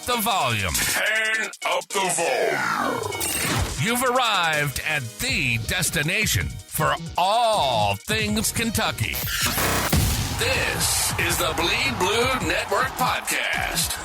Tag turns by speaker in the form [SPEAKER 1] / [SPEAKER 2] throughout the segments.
[SPEAKER 1] the volume.
[SPEAKER 2] Turn up the volume.
[SPEAKER 1] You've arrived at the destination for all things Kentucky. This is the Bleed Blue Network Podcast.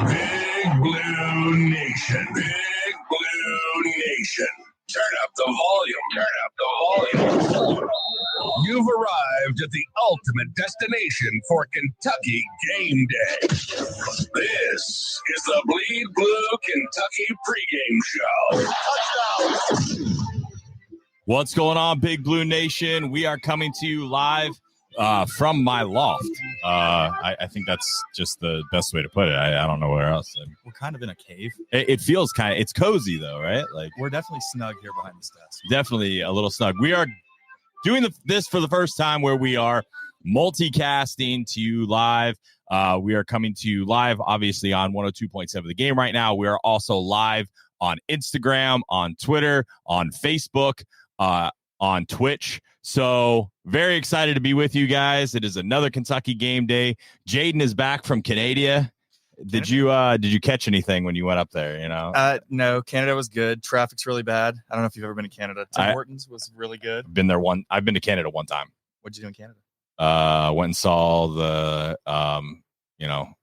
[SPEAKER 2] Big Blue Nation. Big Blue Nation. Turn up the volume. Turn up the volume. You've arrived at the ultimate destination for Kentucky game day. This is the Bleed Blue Kentucky pregame show. Touchdown.
[SPEAKER 3] What's going on, Big Blue Nation? We are coming to you live from my loft. I think that's just the best way to put it. I don't know where else.
[SPEAKER 4] We're kind of in a cave.
[SPEAKER 3] It feels it's cozy though, right? Like
[SPEAKER 4] we're definitely snug here behind this desk.
[SPEAKER 3] Definitely a little snug. We are doing this for the first time where we are multicasting to you live. We are coming to you live, obviously, on 102.7 The Game right now. We are also live on Instagram, on Twitter, on Facebook, on Twitch. So very excited to be with you guys. It is another Kentucky game day. Jaden is back from Canada. Did you catch anything when you went up there? You know,
[SPEAKER 4] no. Canada was good. Traffic's really bad. I don't know if you've ever been to Canada. Tim Hortons was really good.
[SPEAKER 3] I've been to Canada one time.
[SPEAKER 4] What'd you do in Canada?
[SPEAKER 3] Went and saw the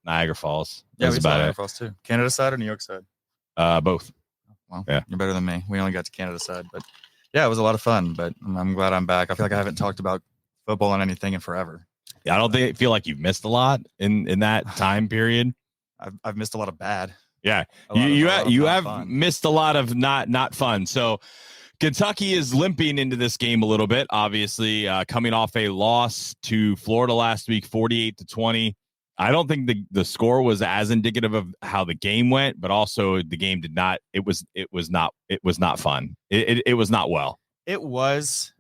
[SPEAKER 3] Niagara Falls.
[SPEAKER 4] Yeah, we saw Niagara Falls too. Canada side or New York side?
[SPEAKER 3] Both.
[SPEAKER 4] Well,
[SPEAKER 3] yeah,
[SPEAKER 4] you're better than me. We only got to Canada side, but yeah, it was a lot of fun. But I'm glad I'm back. I feel like I haven't talked about football and anything in forever.
[SPEAKER 3] Yeah, I don't feel like you've missed a lot in that time period.
[SPEAKER 4] I've missed a lot of bad.
[SPEAKER 3] Yeah, you have missed a lot of not fun. So Kentucky is limping into this game a little bit. Obviously, coming off a loss to Florida last week, 48-20. I don't think the score was as indicative of how the game went, but also the game did not. It was not fun. It was not well.
[SPEAKER 4] It was,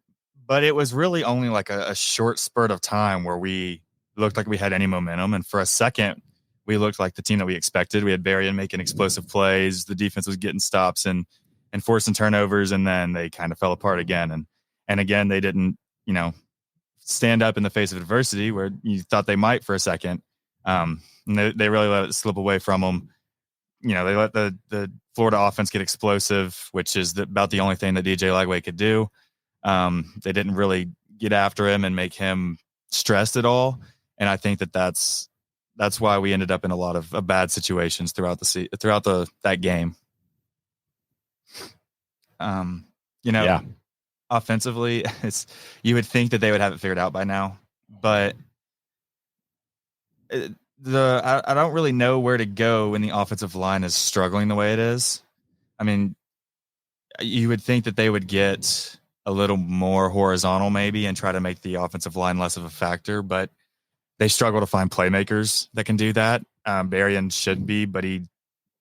[SPEAKER 4] but it was really only like a short spurt of time where we looked like we had any momentum, and for a second, we looked like the team that we expected. We had Berrien making explosive plays. The defense was getting stops and forcing turnovers, and then they kind of fell apart again. And again, they didn't, stand up in the face of adversity where you thought they might for a second. And they really let it slip away from them. They let the Florida offense get explosive, which is about the only thing that DJ Lagway could do. They didn't really get after him and make him stressed at all. And I think that's why we ended up in a lot of bad situations throughout that game.
[SPEAKER 3] Yeah.
[SPEAKER 4] Offensively, you would think that they would have it figured out by now, but I don't really know where to go when the offensive line is struggling the way it is. I mean, you would think that they would get a little more horizontal maybe and try to make the offensive line less of a factor, but they struggle to find playmakers that can do that. Berrien should be, but he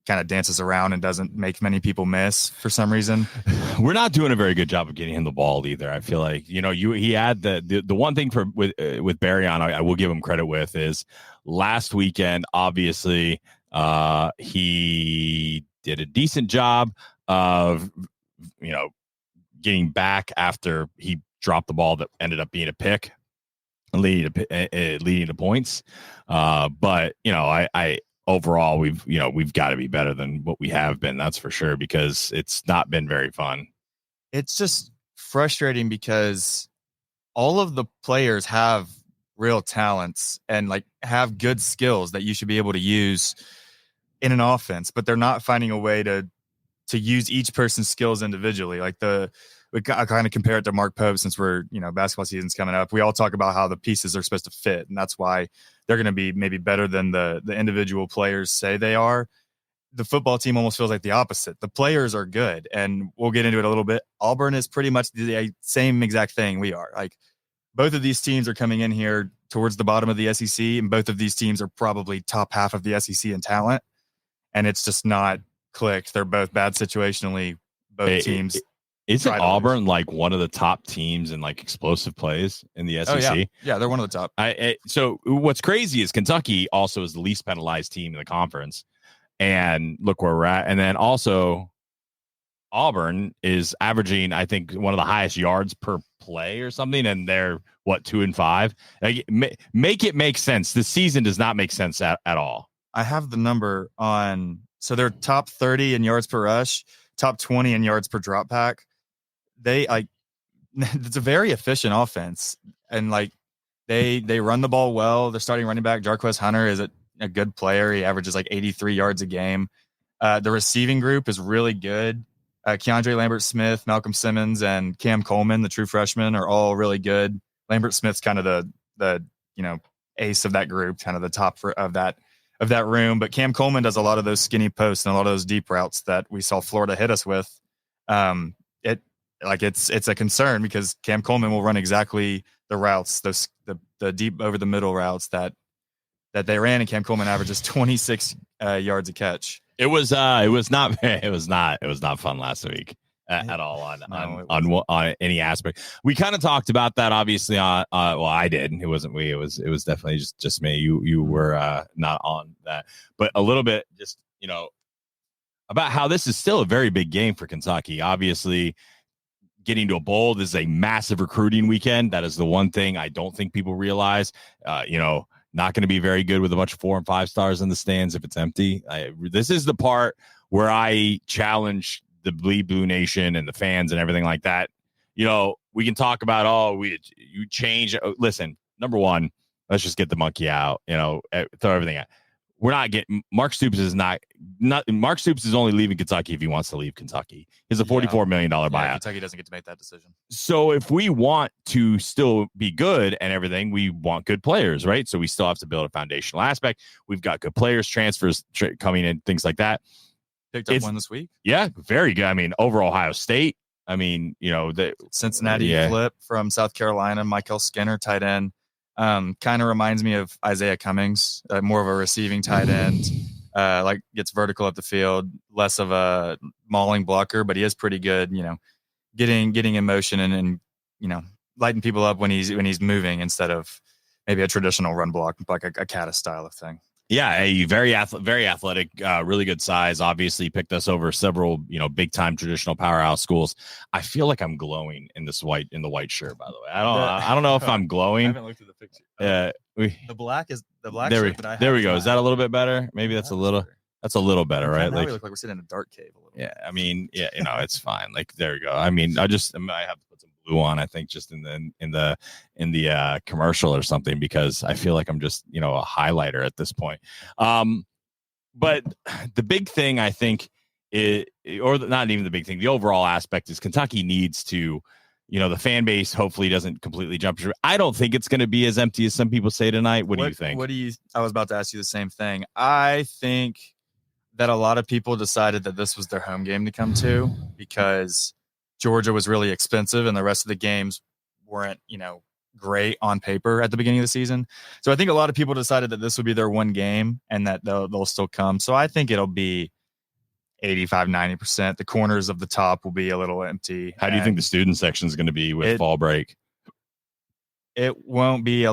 [SPEAKER 4] kind of dances around and doesn't make many people miss for some reason.
[SPEAKER 3] We're not doing a very good job of getting him the ball either. I feel like, he had the one thing with Berrien, I will give him credit with is last weekend, obviously, he did a decent job of, getting back after he dropped the ball that ended up being a pick, leading to points. But I overall, we've got to be better than what we have been. That's for sure, because it's not been very fun.
[SPEAKER 4] It's just frustrating because all of the players have real talents and have good skills that you should be able to use in an offense, but they're not finding a way to use each person's skills individually. I kind of compare it to Mark Pope since we're, basketball season's coming up. We all talk about how the pieces are supposed to fit, and that's why they're going to be maybe better than the individual players say they are. The football team almost feels like the opposite. The players are good, and we'll get into it a little bit. Auburn is pretty much the same exact thing we are. Both of these teams are coming in here towards the bottom of the SEC, and both of these teams are probably top half of the SEC in talent, and it's just not clicked. They're both bad situationally, both teams.
[SPEAKER 3] Isn't Auburn like one of the top teams in like explosive plays in the SEC?
[SPEAKER 4] Oh, yeah, they're one of the top.
[SPEAKER 3] So what's crazy is Kentucky also is the least penalized team in the conference, and look where we're at. And then also Auburn is averaging, I think, one of the highest yards per play or something, and they're 2-5. Like, make it make sense. This season does not make sense at all.
[SPEAKER 4] I have the number on. So they're top 30 in yards per rush, top 20 in yards per drop back. It's a very efficient offense, and like they run the ball well. Their starting running back Jarquez Hunter is a good player. He averages like 83 yards a game. The receiving group is really good. Keandre Lambert-Smith, Malcolm Simmons, and Cam Coleman, the true freshman, are all really good. Lambert-Smith's kind of the ace of that group, kind of the top of that room. But Cam Coleman does a lot of those skinny posts and a lot of those deep routes that we saw Florida hit us with. It's a concern because Cam Coleman will run exactly the routes, the deep over the middle routes that they ran, and Cam Coleman averages 26 yards a catch.
[SPEAKER 3] It was not fun last week at all on any aspect. We kind of talked about that obviously on I did. It wasn't we. It was definitely just me. You were not on that, but a little bit just about how this is still a very big game for Kentucky. Obviously, getting to a bowl, this is a massive recruiting weekend. That is the one thing I don't think people realize. Not going to be very good with a bunch of 4 and 5 stars in the stands if it's empty. This is the part where I challenge the Bleed Blue Nation and the fans and everything like that. We can talk about, you change. Listen, number one, let's just get the monkey out, throw everything out. We're not getting Mark Stoops is not Mark Stoops is only leaving Kentucky if he wants to leave Kentucky. He's a $44 million buyout.
[SPEAKER 4] Kentucky doesn't get to make that decision.
[SPEAKER 3] So if we want to still be good and everything, we want good players, right? So we still have to build a foundational aspect. We've got good players, transfers coming in, things like that.
[SPEAKER 4] Picked up one this week.
[SPEAKER 3] Yeah, very good. I mean, over Ohio State. I mean, the
[SPEAKER 4] Cincinnati flip from South Carolina, Michael Skinner, tight end. Kind of reminds me of Isaiah Cummings, more of a receiving tight end, gets vertical up the field, less of a mauling blocker, but he is pretty good, getting in motion and lighting people up when he's moving instead of maybe a traditional run block, like a Caddis style of thing.
[SPEAKER 3] Yeah, a very athletic, really good size. Obviously, picked us over several, big time traditional powerhouse schools. I feel like I'm glowing in the white shirt. By the way, I don't know if I'm glowing.
[SPEAKER 4] I haven't looked at the picture. The black
[SPEAKER 3] there. There we go. Is that a little bit better? Maybe that's a little better, right?
[SPEAKER 4] Now we look like we're sitting in a dark cave a little.
[SPEAKER 3] Yeah, I mean, it's fine. Like there we go. I mean, I have to put some blue on. I think just in the commercial or something because I feel like I'm just a highlighter at this point. But the big thing I think not even the big thing. The overall aspect is Kentucky needs to. The fan base hopefully doesn't completely jump through. I don't think it's going to be as empty as some people say tonight. What do you think?
[SPEAKER 4] I was about to ask you the same thing. I think that a lot of people decided that this was their home game to come to because Georgia was really expensive and the rest of the games weren't, great on paper at the beginning of the season. So I think a lot of people decided that this would be their one game and that they'll still come. So I think it'll be 85-90%. The corners of the top will be a little empty.
[SPEAKER 3] How do you think the student section is going to be with fall break?
[SPEAKER 4] It won't be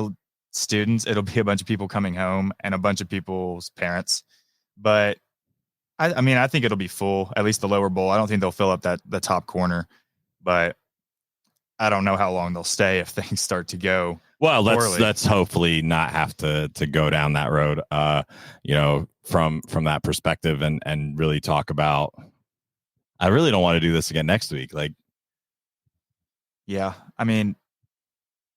[SPEAKER 4] students. It'll be a bunch of people coming home and a bunch of people's parents. But I think it'll be full, at least the lower bowl. I don't think they'll fill up the top corner, but I don't know how long they'll stay if things start to go.
[SPEAKER 3] Well, let's hopefully not have to go down that road, from that perspective and really talk about. I really don't want to do this again next week.
[SPEAKER 4] Yeah, I mean,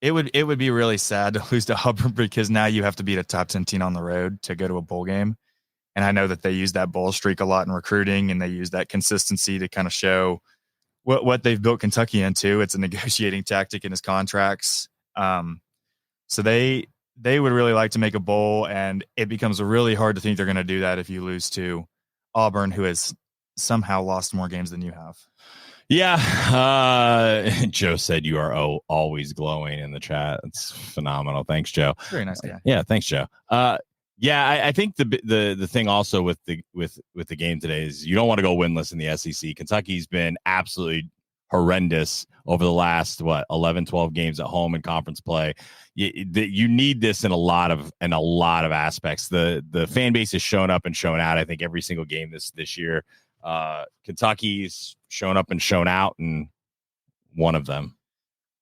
[SPEAKER 4] it would be really sad to lose to Auburn because now you have to beat a top 10 team on the road to go to a bowl game. And I know that they use that bowl streak a lot in recruiting and they use that consistency to kind of show what they've built Kentucky into. It's a negotiating tactic in his contracts. So they would really like to make a bowl, and it becomes really hard to think they're going to do that if you lose to Auburn, who has somehow lost more games than you have.
[SPEAKER 3] Yeah. Joe said you are always glowing in the chat. It's phenomenal. Thanks, Joe.
[SPEAKER 4] Very nice guy.
[SPEAKER 3] Yeah. Thanks, Joe. I think the thing also with the game today is you don't want to go winless in the SEC. Kentucky's been absolutely horrendous over the last 11, 12 games at home in conference play. You need this in a lot of aspects. The fan base has shown up and shown out. I think every single game this year. Kentucky's shown up and shown out in one of them.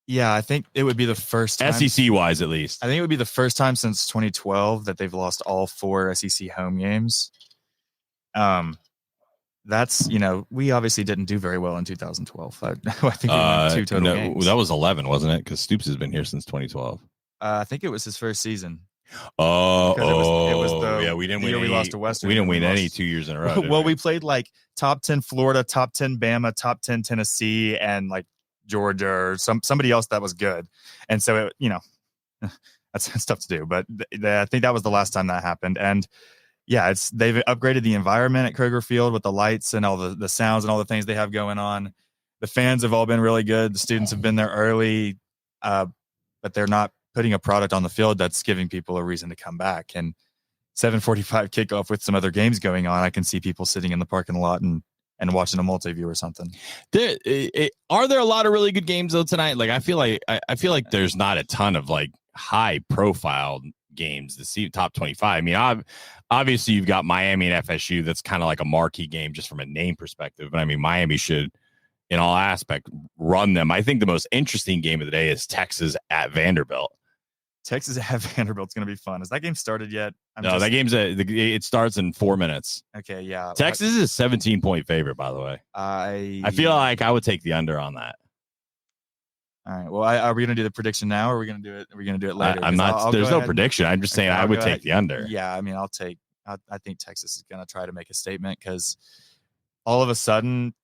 [SPEAKER 4] Yeah, I think it would be the first time,
[SPEAKER 3] SEC wise, at least.
[SPEAKER 4] I think it would be the first time since 2012 that they've lost all 4 SEC home games. That's, we obviously didn't do very well in 2012. I think we won 2 total games.
[SPEAKER 3] That was 11, wasn't it? Because Stoops has been here since 2012.
[SPEAKER 4] I think it was his first season.
[SPEAKER 3] We
[SPEAKER 4] didn't win. We lost to Western.
[SPEAKER 3] We didn't win any 2 years in a row.
[SPEAKER 4] Well, we played like top 10 Florida, top 10 Bama, top 10 Tennessee, and like Georgia or somebody else that was good. And so that's tough to do. But I think that was the last time that happened. And yeah, they've upgraded the environment at Kroger Field with the lights and all the sounds and all the things they have going on. The fans have all been really good. The students have been there early, but they're not putting a product on the field that's giving people a reason to come back. And 7:45 kickoff with some other games going on, I can see people sitting in the parking lot and watching a multi-view or something.
[SPEAKER 3] Are there a lot of really good games though tonight? Like I feel like there's not a ton of like high profile games to see top 25. I mean, obviously you've got Miami and FSU. That's kind of like a marquee game just from a name perspective. But I mean, Miami should, in all aspects, run them. I think the most interesting game of the day is Texas at Vanderbilt.
[SPEAKER 4] Texas at Vanderbilt's going to be fun. Has that game started yet?
[SPEAKER 3] That game's it starts in 4 minutes.
[SPEAKER 4] Okay, yeah.
[SPEAKER 3] Texas is a 17-point favorite, by the way. I feel like I would take the under on that.
[SPEAKER 4] All right. Well, are we going to do the prediction now, or are we going to do it? Are we going to do it later?
[SPEAKER 3] I'm not. There's no prediction. I'm just saying I would take the under.
[SPEAKER 4] Yeah, I mean, I think Texas is going to try to make a statement because all of a sudden,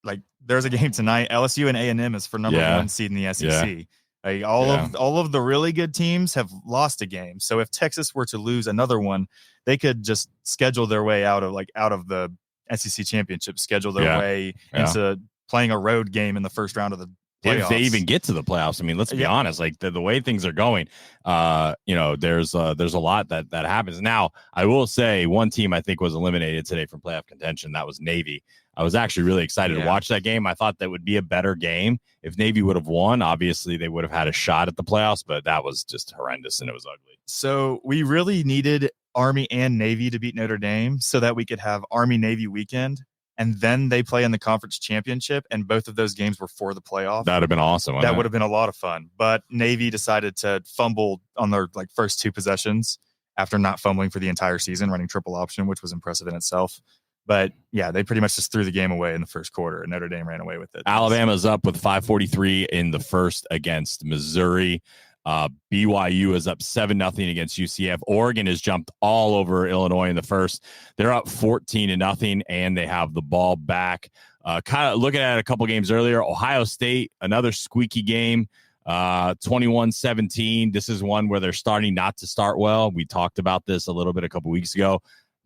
[SPEAKER 4] like, there's a game tonight. LSU and A&M is for number 1 seed in the SEC. Yeah. Like all of the really good teams have lost a game. So if Texas were to lose another one, they could just schedule their way out of the SEC championship, schedule their way into playing a road game in the first round of the playoffs.
[SPEAKER 3] If they even get to the playoffs. I mean, let's be honest, like the way things are going, there's a lot that happens. Now, I will say one team I think was eliminated today from playoff contention. That was Navy. I was actually really excited to watch that game. I thought that would be a better game. If Navy would have won, obviously they would have had a shot at the playoffs, but that was just horrendous and it was ugly.
[SPEAKER 4] So we really needed Army and Navy to beat Notre Dame so that we could have Army-Navy weekend. And then they play in the conference championship, and both of those games were for the playoff.
[SPEAKER 3] That would have been awesome.
[SPEAKER 4] That would have been a lot of fun. But Navy decided to fumble on their first 2 possessions after not fumbling for the entire season, running triple option, which was impressive in itself. But yeah, they pretty much just threw the game away in the first quarter, and Notre Dame ran away with it.
[SPEAKER 3] Alabama's up with 5:43 in the first against Missouri. BYU is up 7-0 against UCF. Oregon has jumped all over Illinois in the first. They're up 14-0, and they have the ball back. Kind of looking at a couple games earlier, Ohio State, another squeaky game, 21-17. This is one where they're starting not to start well. We talked about this a little bit a couple weeks ago.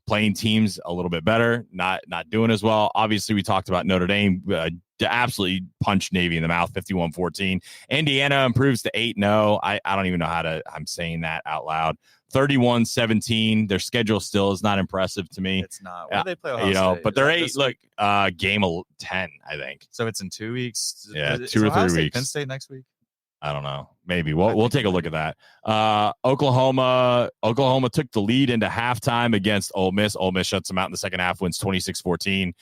[SPEAKER 3] Playing teams a little bit better, not doing as well. Obviously, we talked about Notre Dame absolutely punched Navy in the mouth, 51-14. Indiana improves to 8-0. I don't even know I'm saying that out loud. 31-17. Their schedule still is not impressive to me.
[SPEAKER 4] It's not. Where do they play Ohio State?
[SPEAKER 3] But they're 8. Look, game 10, I think.
[SPEAKER 4] So it's in 2 weeks.
[SPEAKER 3] Yeah, 2 or 3 weeks.
[SPEAKER 4] Penn State next week.
[SPEAKER 3] I don't know. Maybe we'll take a look at that. Oklahoma took the lead into halftime against Ole Miss. Ole Miss shuts them out in the second half, wins 26-14.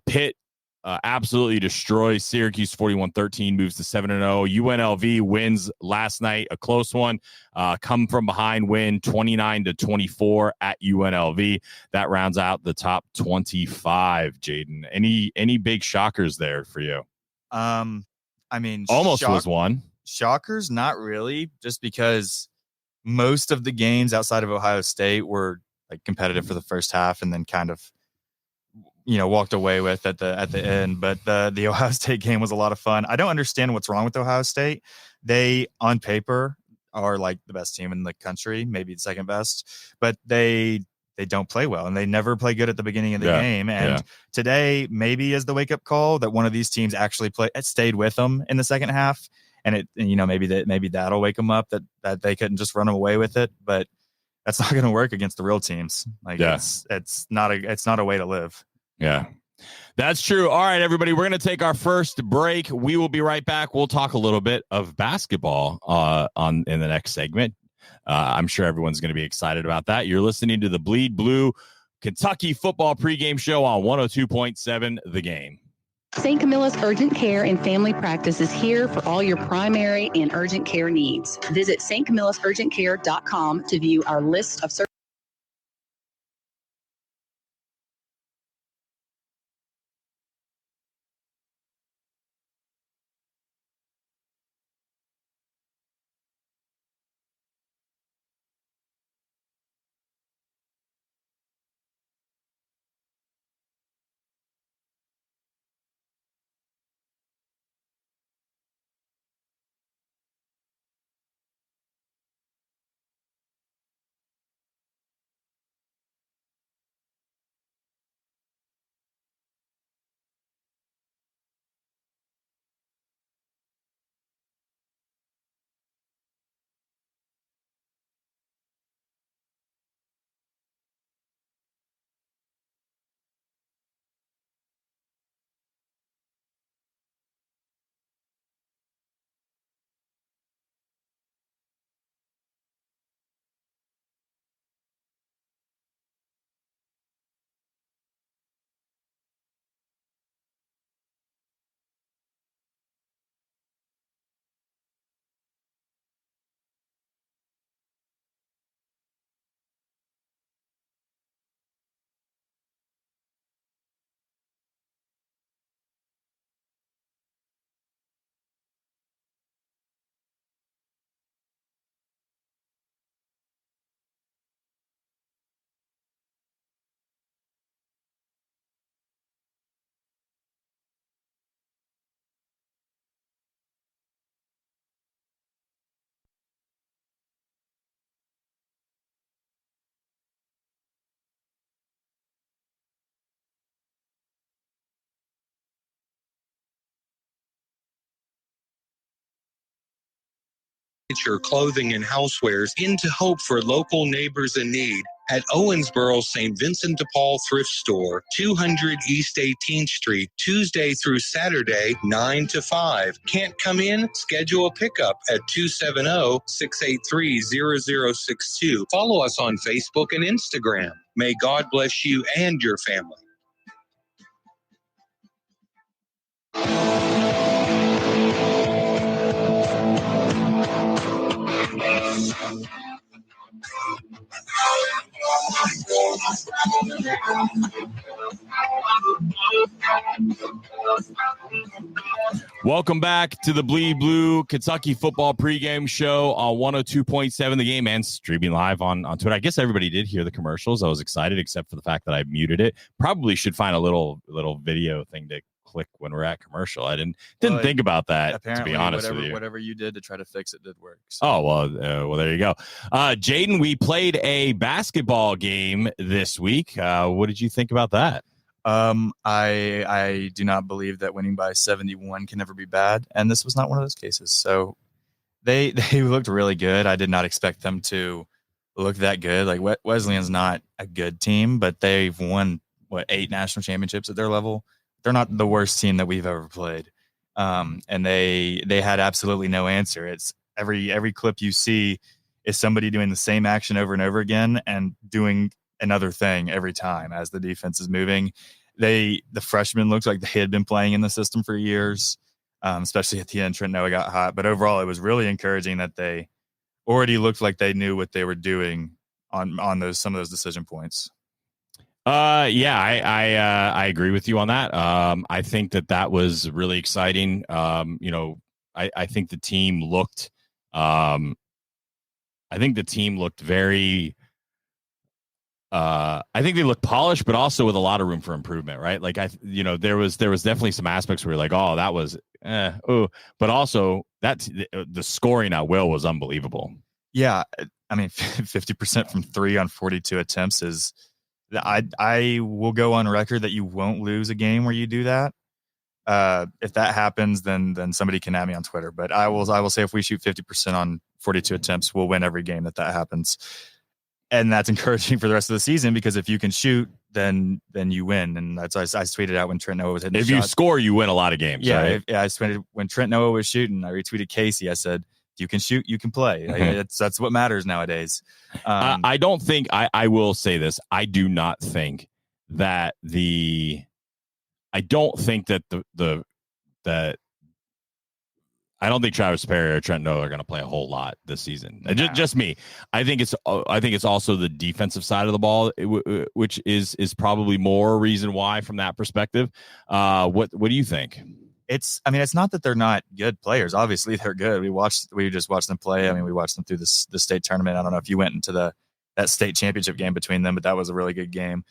[SPEAKER 3] Pitt absolutely destroys Syracuse 41-13, moves to 7-0. UNLV wins last night, a close one. Come from behind win 29-24 at UNLV. That rounds out the top 25. Jaden, any big shockers there for you?
[SPEAKER 4] I mean,
[SPEAKER 3] almost was one.
[SPEAKER 4] Shockers, not really, just because most of the games outside of Ohio State were like competitive for the first half and then kind of, walked away with at the end. But the Ohio State game was a lot of fun. I don't understand what's wrong with Ohio State. They, on paper, are like the best team in the country, maybe the second best, but they don't play well and they never play good at the beginning of the game. And today maybe is the wake up call that one of these teams actually stayed with them in the second half. And maybe that'll wake them up that they couldn't just run away with it, but that's not going to work against the real teams. It's not a way to live.
[SPEAKER 3] Yeah. That's true. All right, everybody, we're going to take our first break. We will be right back. We'll talk a little bit of basketball in the next segment. I'm sure everyone's going to be excited about that. You're listening to the Bleed Blue Kentucky football pregame show on 102.7 The Game.
[SPEAKER 5] St. Camilla's Urgent Care and Family Practice is here for all your primary and urgent care needs. Visit stcamillasurgentcare.com to view our list of services.
[SPEAKER 6] Your clothing and housewares into hope for local neighbors in need at Owensboro St. Vincent de Paul Thrift Store, 200 East 18th Street, Tuesday through Saturday, 9 to 5. Can't come in? Schedule a pickup at 270-683-0062. Follow us on Facebook and Instagram. May God bless you and your family.
[SPEAKER 3] Welcome back to the Bleed Blue Kentucky football pregame show on 102.7 The Game and streaming live on Twitter. I guess everybody did hear the commercials. I was excited, except for the fact that I muted it. Probably should find a little video thing to click when we're at commercial. I didn't think about that, to be honest with you.
[SPEAKER 4] Whatever you did to try to fix it did work.
[SPEAKER 3] So. Oh, well, there you go. Jaden, we played a basketball game this week. What did you think about that?
[SPEAKER 4] I do not believe that winning by 71 can ever be bad, and this was not one of those cases. So they looked really good. I did not expect them to look that good. Like Wesleyan's not a good team, but they've won 8 national championships at their level. They're not the worst team that we've ever played. And they had absolutely no answer. It's every clip you see is somebody doing the same action over and over again and doing another thing every time as the defense is moving. The freshmen looked like they had been playing in the system for years, especially at the end. Trent Noah got hot, but overall it was really encouraging that they already looked like they knew what they were doing on some of those decision points.
[SPEAKER 3] I agree with you on that. I think that was really exciting. I think the team looked very I think they looked polished, but also with a lot of room for improvement, right? Like there was definitely some aspects where you're like, oh, that was but also the scoring at will was unbelievable. Yeah,
[SPEAKER 4] I mean, 50% from 3 on 42 attempts is. I will go on record that you won't lose a game where you do that. If that happens, then somebody can at me on Twitter. But I will say if we shoot 50% on 42 attempts, we'll win every game that happens. And that's encouraging for the rest of the season, because if you can shoot then you win. And that's I tweeted out when Trent Noah was hitting.
[SPEAKER 3] If
[SPEAKER 4] the
[SPEAKER 3] you
[SPEAKER 4] shots.
[SPEAKER 3] score, you win a lot of games.
[SPEAKER 4] Yeah,
[SPEAKER 3] right?
[SPEAKER 4] I tweeted when Trent Noah was shooting. I retweeted Casey. I said, "You can shoot, you can play." That's what matters nowadays.
[SPEAKER 3] I don't think I will say this. I do not think that I don't think that I don't think Travis Perry or Trent Noah are going to play a whole lot this season. No. Just me. I think it's also the defensive side of the ball, which is probably more reason why from that perspective. What do you think?
[SPEAKER 4] It's not that they're not good players. Obviously, they're good. We just watched them play. I mean, we watched them through the state tournament. I don't know if you went into that state championship game between them, but that was a really good game.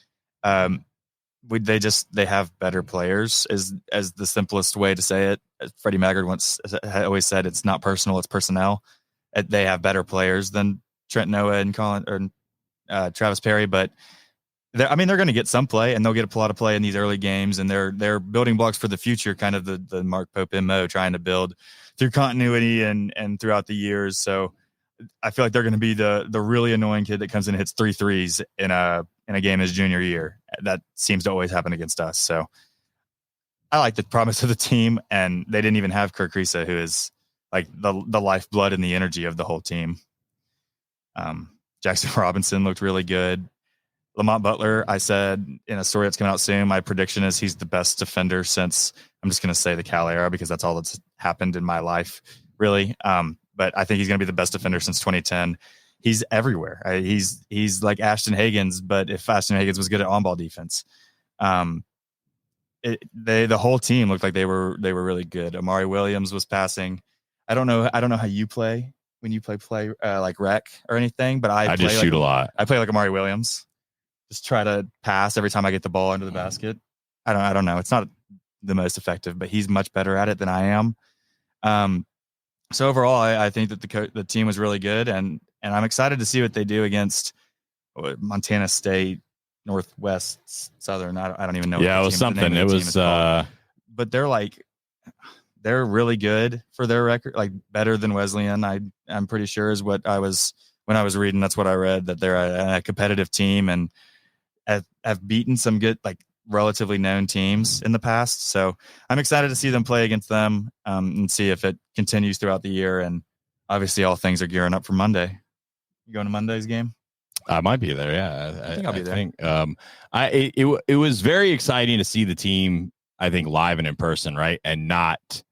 [SPEAKER 4] They have better players as the simplest way to say it. As Freddie Maggard always said, it's not personal, it's personnel. They have better players than Trent Noah and Travis Perry, but they're going to get some play, and they'll get a lot of play in these early games, and they're building blocks for the future, kind of the Mark Pope MO, trying to build through continuity and throughout the years. So I feel like they're going to be the really annoying kid that comes in and hits 3 threes in a game his junior year. That seems to always happen against us. So I like the promise of the team, and they didn't even have Kirk Risa, who is like the lifeblood and the energy of the whole team. Jackson Robinson looked really good. Lamont Butler, I said in a story that's coming out soon, my prediction is he's the best defender since, I'm just going to say the Cal era, because that's all that's happened in my life, really. But I think he's going to be the best defender since 2010. He's everywhere. He's like Ashton Higgins, but if Ashton Higgins was good at on-ball defense. The whole team looked like they were really good. Amari Williams was passing. I don't know how you play when you play like rec or anything, but I just shoot
[SPEAKER 3] a lot.
[SPEAKER 4] I play like Amari Williams. Just try to pass every time I get the ball into the basket. I don't know. It's not the most effective, but he's much better at it than I am. So overall, I think that the team was really good, and I'm excited to see what they do against Montana State, Northwest Southern. I don't even know.
[SPEAKER 3] Yeah, it was something. It was,
[SPEAKER 4] but they're really good for their record, like better than Wesleyan. I'm pretty sure is what when I was reading. That's what I read, that they're a competitive team and have beaten some good, like relatively known teams in the past. So I'm excited to see them play against them and see if it continues throughout the year. And obviously all things are gearing up for Monday. You going to Monday's game?
[SPEAKER 3] I might be there. Yeah.
[SPEAKER 4] I think I'll be there.
[SPEAKER 3] It was very exciting to see the team, I think, live and in person, right? And not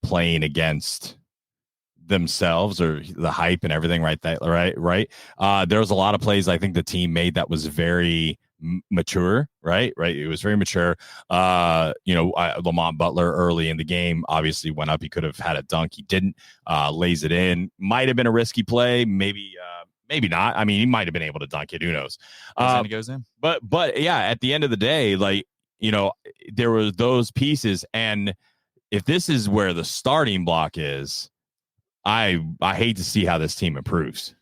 [SPEAKER 3] playing against themselves or the hype and everything, right? Right. There was a lot of plays I think the team made that was very mature, right. It was very mature. Lamont Butler early in the game obviously went up. He could have had a dunk. He didn't. Lays it in. Might have been a risky play. Maybe not. I mean, he might have been able to dunk it. Who knows?
[SPEAKER 4] Goes in.
[SPEAKER 3] But yeah, at the end of the day, like, there were those pieces, and if this is where the starting block is, I hate to see how this team improves.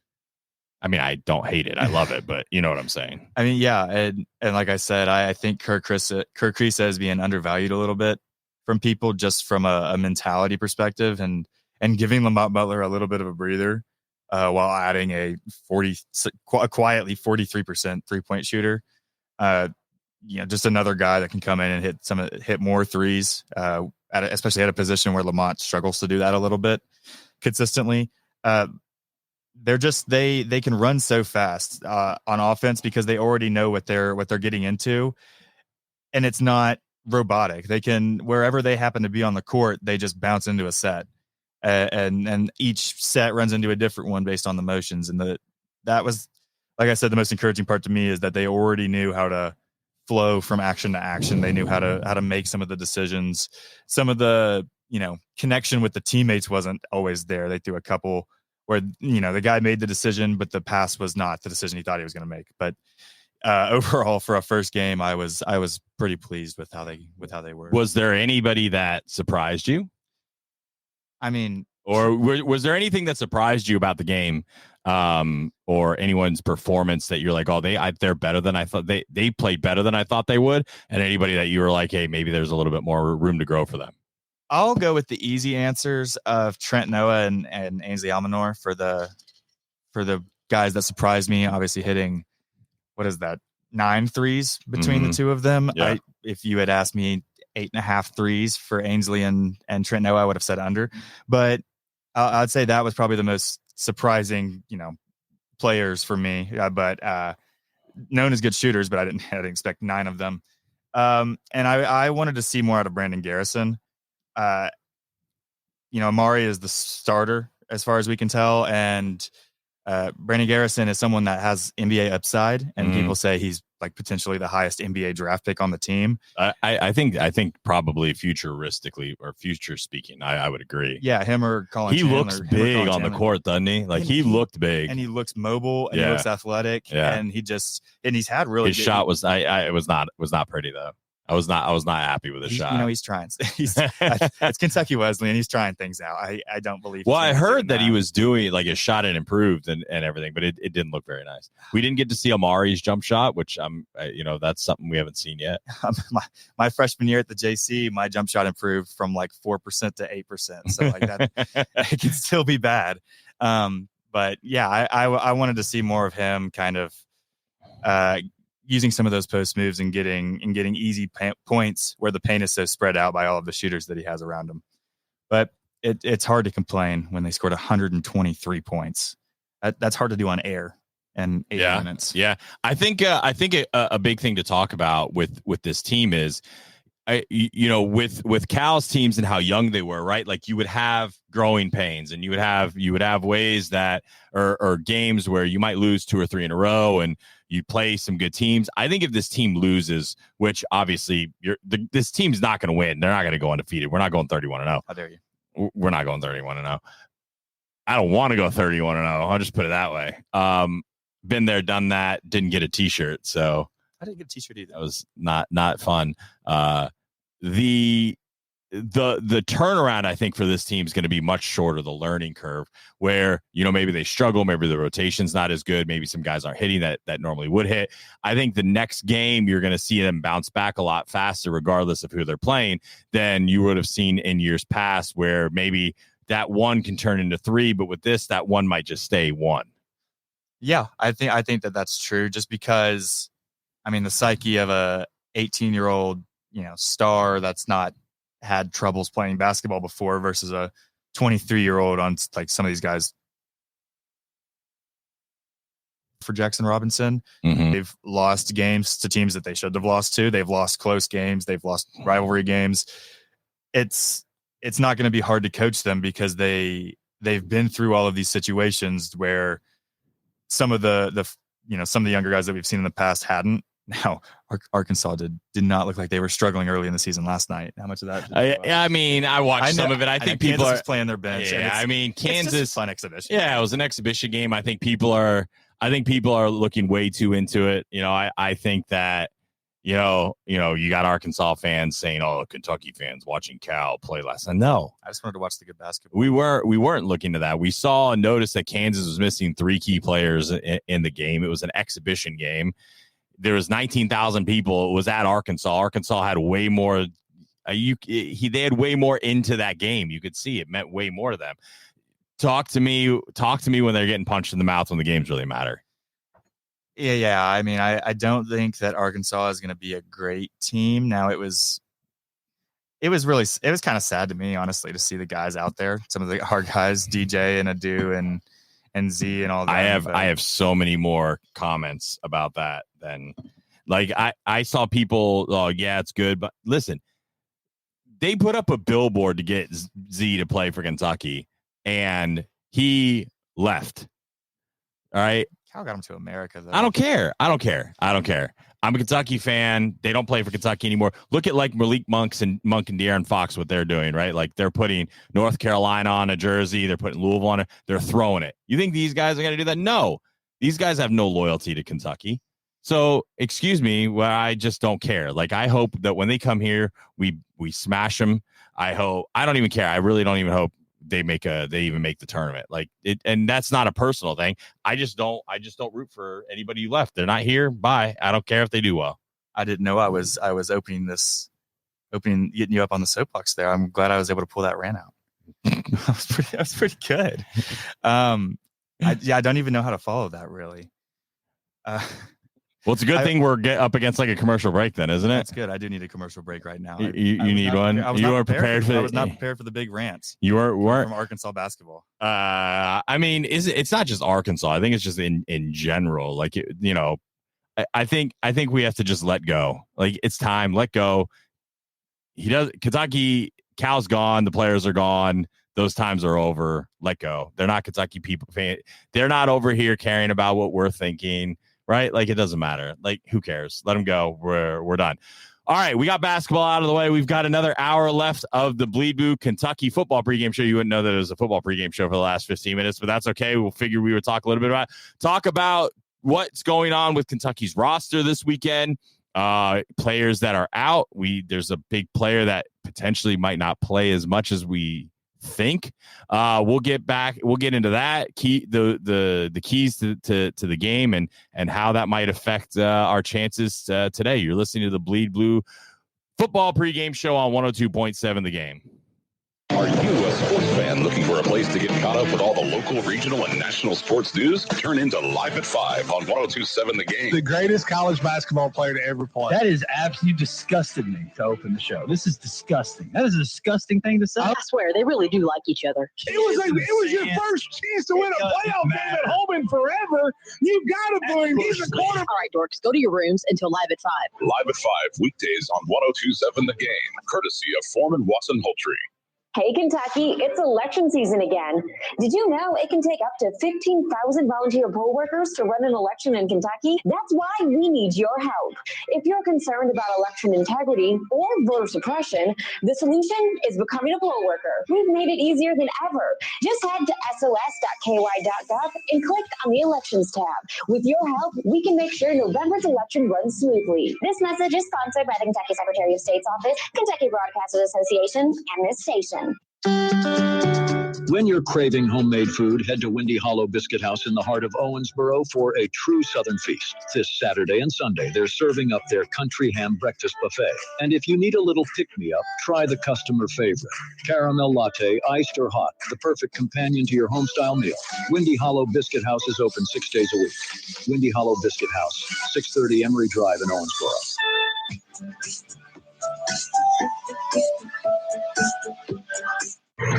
[SPEAKER 3] I mean, I don't hate it. I love it, but you know what I'm saying.
[SPEAKER 4] I mean, yeah, and like I said, I think Kirk Risa is being undervalued a little bit from people, just from a mentality perspective, and giving Lamont Butler a little bit of a breather while adding a quietly 43% 3-point shooter. Just another guy that can come in and hit more threes, especially at a position where Lamont struggles to do that a little bit consistently. They can run so fast on offense because they already know what they're getting into, and it's not robotic. They can, wherever they happen to be on the court, they just bounce into a set, and each set runs into a different one based on the motions. And that was, like I said, the most encouraging part to me is that they already knew how to flow from action to action. They knew how to make some of the decisions. Some of the connection with the teammates wasn't always there. They threw a couple where the guy made the decision, but the pass was not the decision he thought he was going to make. But overall, for a first game, I was pretty pleased with how they were.
[SPEAKER 3] Was there anybody that surprised you?
[SPEAKER 4] I mean,
[SPEAKER 3] or was there anything that surprised you about the game, or anyone's performance that you're like, oh, they're better than I thought. They played better than I thought they would, and anybody that you were like, hey, maybe there's a little bit more room to grow for them?
[SPEAKER 4] I'll go with the easy answers of Trent Noah and Ainsley Almanor for the guys that surprised me. Obviously hitting, what is that, 9 threes between the two of them.
[SPEAKER 3] Yeah.
[SPEAKER 4] If you had asked me 8.5 threes for Ainsley and Trent Noah, I would have said under. But I'd say that was probably the most surprising, players for me. But known as good shooters, but I didn't expect 9 of them. And I wanted to see more out of Brandon Garrison. Amari is the starter as far as we can tell, and Brandon Garrison is someone that has NBA upside, and people say he's like potentially the highest NBA draft pick on the team.
[SPEAKER 3] I think probably futuristically or future speaking, I would agree.
[SPEAKER 4] Yeah, him or Colin
[SPEAKER 3] He
[SPEAKER 4] Chandler,
[SPEAKER 3] looks big on the court, doesn't he? Like he looked big,
[SPEAKER 4] and he looks mobile, and he looks athletic, and he's had really
[SPEAKER 3] his shot was it was not pretty though. I was not happy with his shot.
[SPEAKER 4] He's trying. It's Kentucky Wesleyan. He's trying things out. I don't believe.
[SPEAKER 3] Well, I heard that he was doing like his shot had improved and everything, but it didn't look very nice. We didn't get to see Amari's jump shot, which that's something we haven't seen yet.
[SPEAKER 4] My freshman year at the JC, my jump shot improved from like 4% to 8%. So like that, it can still be bad. But yeah, I wanted to see more of him kind of using some of those post moves and getting easy points where the paint is so spread out by all of the shooters that he has around him. But it's hard to complain when they scored 123 points. That's hard to do on air in 8 minutes.
[SPEAKER 3] Yeah. I think a big thing to talk about with this team is, with Cal's teams and how young they were, right? Like you would have growing pains, and you would have ways that or games where you might lose 2 or 3 in a row, and you play some good teams. I think if this team loses, which obviously this team's not going to win, they're not going to go undefeated. We're not going 31-0.
[SPEAKER 4] How dare you?
[SPEAKER 3] We're not going 31-0. I don't want to go 31-0. I'll just put it that way. Been there, done that. Didn't get a T-shirt, so
[SPEAKER 4] I didn't get a T-shirt either.
[SPEAKER 3] That was not fun. The turnaround, I think, for this team is going to be much shorter, the learning curve, where, maybe they struggle, maybe the rotation's not as good, maybe some guys aren't hitting that normally would hit. I think the next game, you're going to see them bounce back a lot faster, regardless of who they're playing, than you would have seen in years past, where maybe that 1 can turn into 3, but with this, that 1 might just stay 1.
[SPEAKER 4] Yeah, I think that's true, just because, the psyche of a 18-year-old, star that's not had troubles playing basketball before versus a 23-year-old on like some of these guys. For Jackson Robinson, they've lost games to teams that they should have lost to. They've lost close games. They've lost rivalry games. It's not going to be hard to coach them, because they've been through all of these situations where some of the younger guys that we've seen in the past hadn't. Now, Arkansas did not look like they were struggling early in the season last night. How much of that?
[SPEAKER 3] I watched some of it. I think people
[SPEAKER 4] are playing their bench.
[SPEAKER 3] Yeah, Kansas,
[SPEAKER 4] it's just a fun exhibition.
[SPEAKER 3] Yeah, it was an exhibition game. I think people are looking way too into it. I think that you got Arkansas fans saying, "Oh, Kentucky fans watching Cal play last night." No,
[SPEAKER 4] I just wanted to watch the good basketball.
[SPEAKER 3] We weren't looking to that. We saw and noticed that Kansas was missing 3 key players in the game. It was an exhibition game. There was 19,000 people. It was at Arkansas. Arkansas had way more. They had way more into that game. You could see it meant way more to them. Talk to me when they're getting punched in the mouth when the games really matter.
[SPEAKER 4] Yeah. I don't think that Arkansas is going to be a great team. Now it was kind of sad to me, honestly, to see the guys out there. Some of our guys, DJ and Adu and Z and all that.
[SPEAKER 3] I have so many more comments about that than like I saw people. Oh yeah, it's good, but listen, they put up a billboard to get Z to play for Kentucky, and he left. All right,
[SPEAKER 4] Cal got him to America, though.
[SPEAKER 3] I don't care. I'm a Kentucky fan. They don't play for Kentucky anymore. Look at like Malik Monk and De'Aaron Fox, what they're doing, right? Like they're putting North Carolina on a jersey. They're putting Louisville on it. They're throwing it. You think these guys are going to do that? No. These guys have no loyalty to Kentucky. So, excuse me, well, I just don't care. Like, I hope that when they come here, we smash them. I don't even care. I really don't even hope they even make the tournament. Like it, and that's not a personal thing. I just don't root for anybody who left. They're not here. Bye. I don't care if they do well.
[SPEAKER 4] I didn't know I was getting you up on the soapbox there. I'm glad I was able to pull that rant out. That was pretty good. I don't even know how to follow that really.
[SPEAKER 3] Well, it's a good thing we're up against like a commercial break then, isn't it?
[SPEAKER 4] That's good. I do need a commercial break right now.
[SPEAKER 3] You need one? You are prepared for
[SPEAKER 4] I was not prepared for the big rants.
[SPEAKER 3] You weren't
[SPEAKER 4] from Arkansas basketball.
[SPEAKER 3] I mean, it's not just Arkansas. I think it's just in general. Like, I think we have to just let go. Like, it's time. Let go. Kentucky, Cal's gone. The players are gone. Those times are over. Let go. They're not Kentucky people. They're not over here caring about what we're thinking. Right? Like, it doesn't matter. Like, who cares? Let them go. We're done. All right, we got basketball out of the way. We've got another hour left of the Bleed Blue Kentucky football pregame show. You wouldn't know that it was a football pregame show for the last 15 minutes, but that's okay. We'll figure we would talk a little bit about what's going on with Kentucky's roster this weekend. Players that are out. There's a big player that potentially might not play as much as we think. We'll get into that the keys to the game and how that might affect our chances today. You're listening to the Bleed Blue football pregame show on 102.7 The Game.
[SPEAKER 2] Are you a sports fan looking for a place to get caught up with all the local, regional, and national sports news? Turn into Live at 5 on 102.7 The Game.
[SPEAKER 7] The greatest college basketball player to ever play.
[SPEAKER 8] That is absolutely disgusted me to open the show. This is disgusting. That is a disgusting thing to say.
[SPEAKER 5] I swear, they really do like each other.
[SPEAKER 7] It was your first chance to win a playoff game at home in forever. You've got to believe he's a corner.
[SPEAKER 5] All right, dorks, go to your rooms until Live at 5.
[SPEAKER 2] Live at 5, weekdays on 102.7 The Game, courtesy of Foreman Watson Holtree.
[SPEAKER 9] Hey, Kentucky, it's election season again. Did you know it can take up to 15,000 volunteer poll workers to run an election in Kentucky? That's why we need your help. If you're concerned about election integrity or voter suppression, the solution is becoming a poll worker. We've made it easier than ever. Just head to sos.ky.gov and click on the Elections tab. With your help, we can make sure November's election runs smoothly. This message is sponsored by the Kentucky Secretary of State's Office, Kentucky Broadcasters Association, and this station.
[SPEAKER 10] When you're craving homemade food, head to Windy Hollow Biscuit House in the heart of Owensboro for a true Southern feast. This Saturday and Sunday, they're serving up their country ham breakfast buffet. And if you need a little pick-me-up, try the customer favorite. Caramel latte, iced or hot, the perfect companion to your home-style meal. Windy Hollow Biscuit House is open 6 days a week. Windy Hollow Biscuit House, 630 Emory Drive in Owensboro.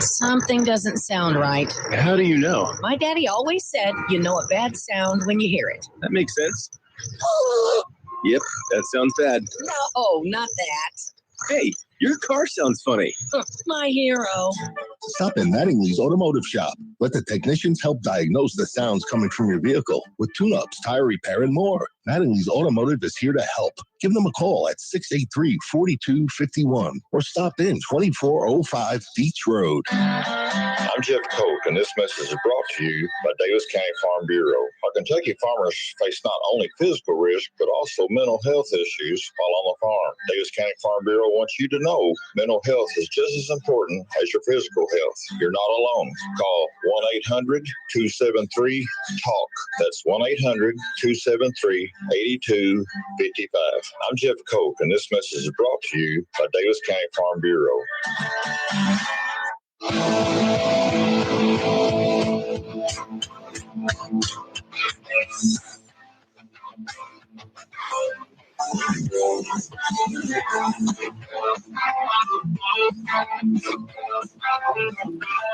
[SPEAKER 11] Something doesn't sound right.
[SPEAKER 12] How do you know?
[SPEAKER 11] My daddy always said you know a bad sound when you hear it.
[SPEAKER 12] That makes sense. Yep, that sounds bad.
[SPEAKER 11] No, not that.
[SPEAKER 12] Hey, your car sounds funny.
[SPEAKER 11] My hero.
[SPEAKER 13] Stop in Mattingly's Automotive Shop. Let the technicians help diagnose the sounds coming from your vehicle with tune-ups, tire repair, and more. Mattingly's Automotive is here to help. Give them a call at 683-4251 or stop in 2405 Beach Road.
[SPEAKER 14] I'm Jeff Koch, and this message is brought to you by Davis County Farm Bureau. Our Kentucky farmers face not only physical risk, but also mental health issues while on the farm. Davis County Farm Bureau wants you to know mental health is just as important as your physical health. You're not alone. Call 1-800-273-TALK. That's 1-800-273-8255. I'm Jeff Koch, and this message is brought to you by Davis County Farm Bureau.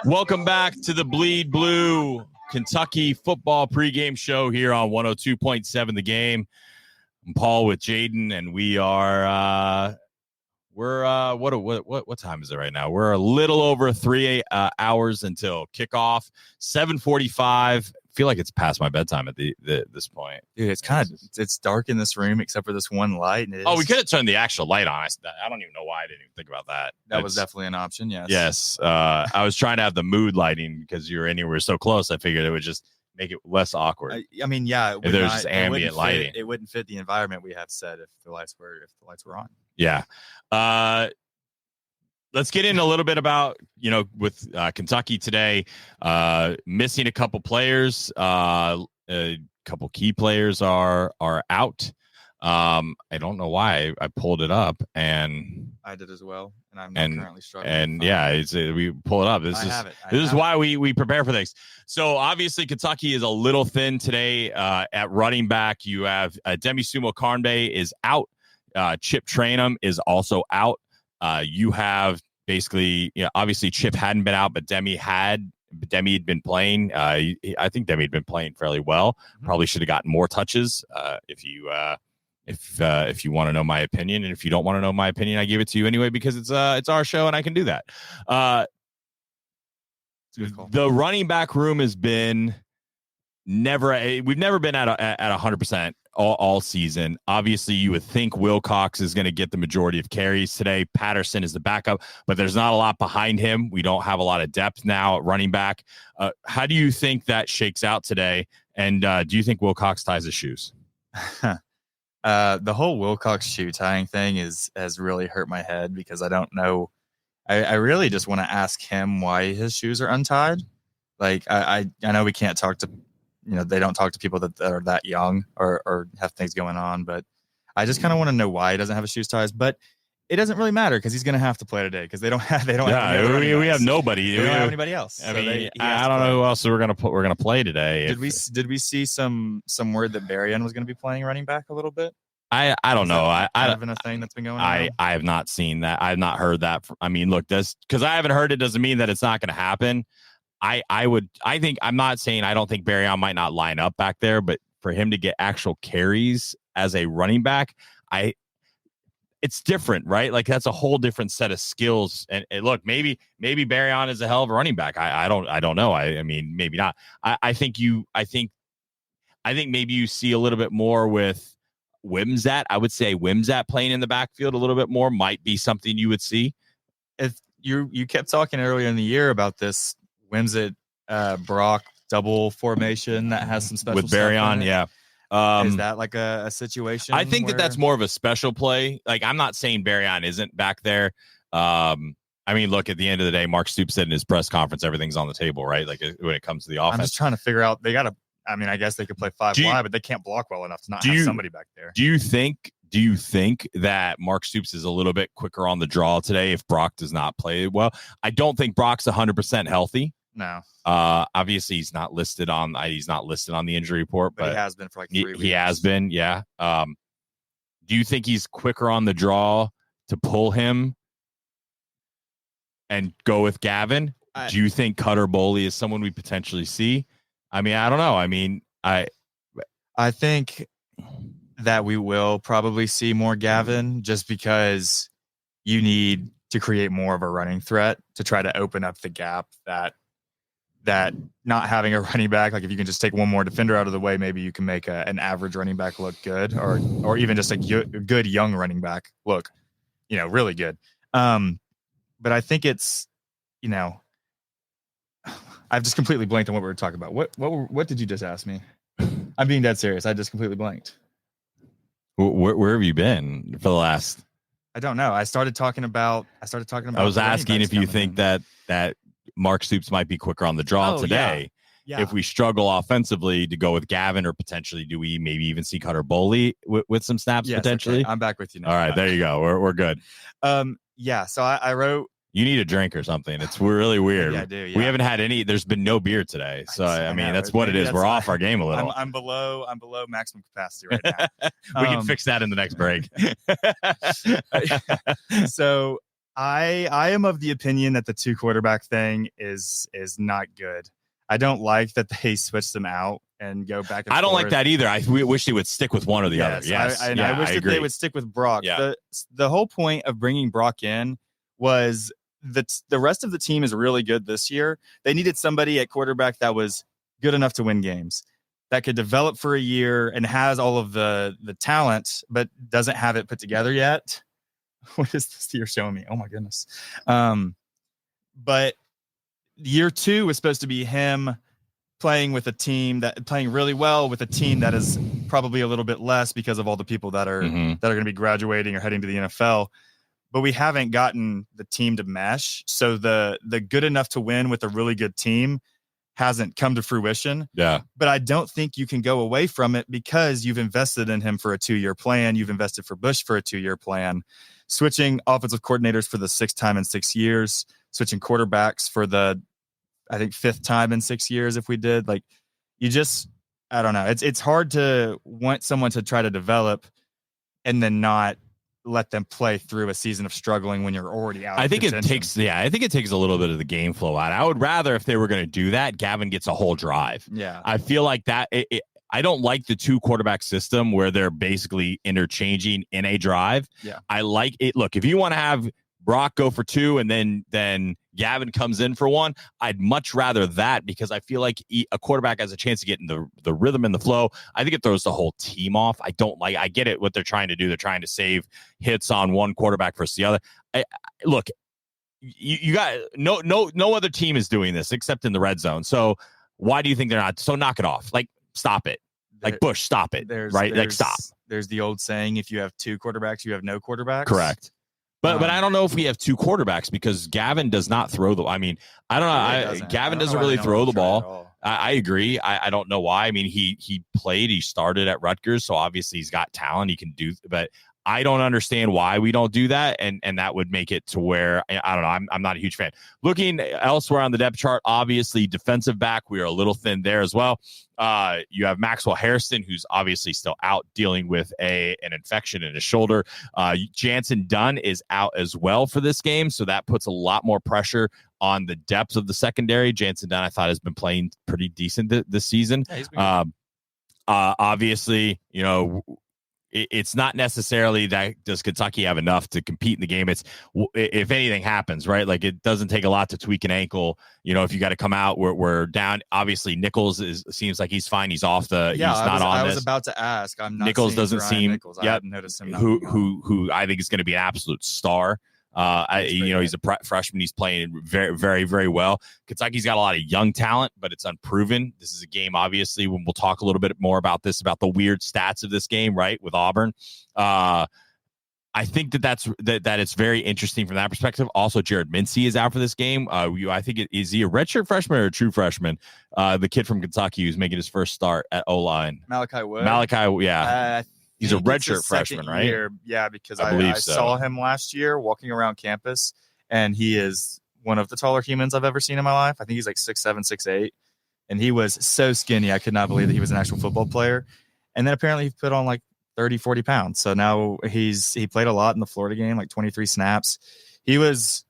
[SPEAKER 3] Welcome back to the Bleed Blue Kentucky football pregame show here on 102.7 The Game. I'm Paul with Jaden, and we are what time is it right now? We're a little over 3 hours until kickoff. 7:45. Feel like it's past my bedtime at this point.
[SPEAKER 4] Dude, it's dark in this room except for this one light. And
[SPEAKER 3] we could have turned the actual light on. I don't even know why I didn't even think about that.
[SPEAKER 4] That was definitely an option. Yes.
[SPEAKER 3] Yes. I was trying to have the mood lighting because you were anywhere so close. I figured it would just make it less awkward.
[SPEAKER 4] I mean, yeah.
[SPEAKER 3] If there's just ambient lighting,
[SPEAKER 4] it wouldn't fit the environment we have set if the lights were on.
[SPEAKER 3] Yeah. Let's get in a little bit about, with Kentucky today, missing a couple players. A couple key players are out. I don't know why I pulled it up, and
[SPEAKER 4] I did as well, and I'm not currently struggling.
[SPEAKER 3] And yeah, we pull it up. This is why we prepare for things. So obviously, Kentucky is a little thin today at running back. You have Demi Sumo-Karnbe is out. Chip Trainum is also out. You have basically, obviously Chip hadn't been out, but Demi had been playing. I think Demi had been playing fairly well. Probably should have gotten more touches. If you want to know my opinion, and if you don't want to know my opinion, I give it to you anyway because it's our show and I can do that. The running back room has been we've never been at 100% all season. Obviously, you would think Wilcox is going to get the majority of carries today. Patterson is the backup, but there's not a lot behind him. We don't have a lot of depth now at running back. How do you think that shakes out today? And do you think Wilcox ties his shoes?
[SPEAKER 4] The whole Wilcox shoe tying thing has really hurt my head because I don't know. I really just want to ask him why his shoes are untied. Like I know we can't talk to, they don't talk to people that are that young or have things going on, but I just kind of want to know why he doesn't have his shoes tied. But it doesn't really matter because he's going to have to play today because they don't have. We
[SPEAKER 3] have nobody.
[SPEAKER 4] We don't have anybody else.
[SPEAKER 3] I mean, I don't know who else we're gonna play today.
[SPEAKER 4] Did we see some word that Berrien was going to be playing running back a little bit?
[SPEAKER 3] I don't know. I
[SPEAKER 4] have been a thing that's been going on.
[SPEAKER 3] I have not seen that. I have not heard that. I mean, look, because I haven't heard it doesn't mean that it's not going to happen. I'm not saying I don't think Berrien might not line up back there, but for him to get actual carries as a running back, it's different, right? Like that's a whole different set of skills. And look, maybe Berrien is a hell of a running back. I don't know. I mean, maybe not. I think maybe you see a little bit more with Wimsatt. I would say Wimsatt playing in the backfield a little bit more might be something you would see.
[SPEAKER 4] If you kept talking earlier in the year about this Wimsatt Brock double formation that has some special
[SPEAKER 3] with Berrien, yeah.
[SPEAKER 4] Is that like a situation?
[SPEAKER 3] I think that's more of a special play. Like I'm not saying Berrien isn't back there. I mean, look, at the end of the day, Mark Stoops said in his press conference, everything's on the table, right? Like when it comes to the offense.
[SPEAKER 4] I'm just trying to figure out. They got to. I mean, I guess they could play 5 wide, but they can't block well enough to not have somebody back there.
[SPEAKER 3] Do you think that Mark Stoops is a little bit quicker on the draw today if Brock does not play well? I don't think Brock's 100% healthy.
[SPEAKER 4] No.
[SPEAKER 3] Obviously he's not listed on the injury report, but
[SPEAKER 4] he has been for like 3 weeks.
[SPEAKER 3] He has been, yeah. Do you think he's quicker on the draw to pull him and go with Gavin? Do you think Cutter Boley is someone we potentially see? I mean, I don't know. I mean, I
[SPEAKER 4] think that we will probably see more Gavin just because you need to create more of a running threat to try to open up the gap that not having a running back, like if you can just take one more defender out of the way, maybe you can make an average running back look good or even just a good young running back look, really good. But I think it's, I've just completely blanked on what we were talking about. What did you just ask me? I'm being dead serious. I just completely blanked.
[SPEAKER 3] Where have you been for the last?
[SPEAKER 4] I don't know. I started talking about.
[SPEAKER 3] I was asking if you think that Mark Stoops might be quicker on the draw today. Yeah. If we struggle offensively to go with Gavin, or potentially do we maybe even see Cutter Boley with some snaps potentially?
[SPEAKER 4] Okay. I'm back with you now.
[SPEAKER 3] All right, there you go. We're good.
[SPEAKER 4] Yeah. So I wrote.
[SPEAKER 3] You need a drink or something. It's really weird.
[SPEAKER 4] Yeah, I do. Yeah.
[SPEAKER 3] We haven't had any. There's been no beer today, so I mean that's what it is. We're off our game a little.
[SPEAKER 4] I'm below maximum capacity right now.
[SPEAKER 3] We can fix that in the next break.
[SPEAKER 4] So I am of the opinion that the 2 quarterback thing is not good. I don't like that they switched them out and go back and forth.
[SPEAKER 3] I don't like that either. I wish they would stick with one or the other. Yes.
[SPEAKER 4] I wish that they would stick with Brock.
[SPEAKER 3] Yeah.
[SPEAKER 4] The whole point of bringing Brock in was that the rest of the team is really good this year. They needed somebody at quarterback that was good enough to win games, that could develop for a year and has all of the talent, but doesn't have it put together yet. What is this you're showing me? Oh my goodness. But year 2 was supposed to be him playing really well with a team that is probably a little bit less because of all the people that are going to be graduating or heading to the NFL. But we haven't gotten the team to mesh. So the good enough to win with a really good team hasn't come to fruition.
[SPEAKER 3] Yeah.
[SPEAKER 4] But I don't think you can go away from it because you've invested in him for a 2-year plan. You've invested for Bush for a 2-year plan. Switching offensive coordinators for the 6th time in 6 years. Switching quarterbacks for the, I think, 5th time in 6 years if we did. Like, you just, I don't know. It's hard to want someone to try to develop and then not let them play through a season of struggling when you're already out.
[SPEAKER 3] I think it takes a little bit of the game flow out. I would rather, if they were going to do that, Gavin gets a whole drive.
[SPEAKER 4] Yeah.
[SPEAKER 3] I feel like that. I don't like the 2 quarterback system where they're basically interchanging in a drive.
[SPEAKER 4] Yeah.
[SPEAKER 3] I like it. Look, if you want to have Brock go for 2 and then Gavin comes in for 1, I'd much rather that, because I feel like a quarterback has a chance to get in the rhythm and the flow. I think it throws the whole team off. I get it, what they're trying to do. They're trying to save hits on one quarterback versus the other. Look, you got no other team is doing this except in the red zone. So why do you think they're not? So knock it off. Like, stop it. Like, Bush, stop it. Like, stop.
[SPEAKER 4] There's the old saying, if you have 2 quarterbacks, you have no quarterbacks.
[SPEAKER 3] Correct. But I don't know if we have 2 quarterbacks, because Gavin does not throw the. I mean, I don't know. Gavin doesn't really throw the ball. I agree. I don't know why. I mean, he started at Rutgers, so obviously he's got talent. He can do, but I don't understand why we don't do that, and that would make it to where, I don't know. I'm not a huge fan. Looking elsewhere on the depth chart, obviously defensive back, we are a little thin there as well. You have Maxwell Hairston, who's obviously still out dealing with an infection in his shoulder. Jansen Dunn is out as well for this game, so that puts a lot more pressure on the depth of the secondary. Jansen Dunn, I thought, has been playing pretty decent this season. Yeah, obviously, it's not necessarily that does Kentucky have enough to compete in the game. It's if anything happens, right? Like, it doesn't take a lot to tweak an ankle. If you got to come out, we're down. Obviously, Nichols seems like he's fine. He's off the.
[SPEAKER 4] Yeah,
[SPEAKER 3] he's not on.
[SPEAKER 4] I was about to ask. I'm not.
[SPEAKER 3] Nichols doesn't
[SPEAKER 4] Brian
[SPEAKER 3] seem.
[SPEAKER 4] Nichols. I haven't noticed him.
[SPEAKER 3] Who I think is going to be an absolute star. He's a freshman. He's playing very, very, very well. Kentucky's got a lot of young talent, but it's unproven. This is a game, obviously, when we'll talk a little bit more about the weird stats of this game, right, with Auburn. I think that it's very interesting from that perspective. Also, Jared Mincy is out for this game. I think is he a redshirt freshman or a true freshman? The kid from Kentucky who's making his first start at O-line.
[SPEAKER 4] Malachi Wood.
[SPEAKER 3] Yeah. He's a redshirt freshman, right?
[SPEAKER 4] Year. Yeah, because I saw him last year walking around campus, and he is one of the taller humans I've ever seen in my life. I think he's like 6'7", 6'8", and he was so skinny. I could not believe that he was an actual football player. And then apparently he put on like 30, 40 pounds. So now he played a lot in the Florida game, like 23 snaps. He was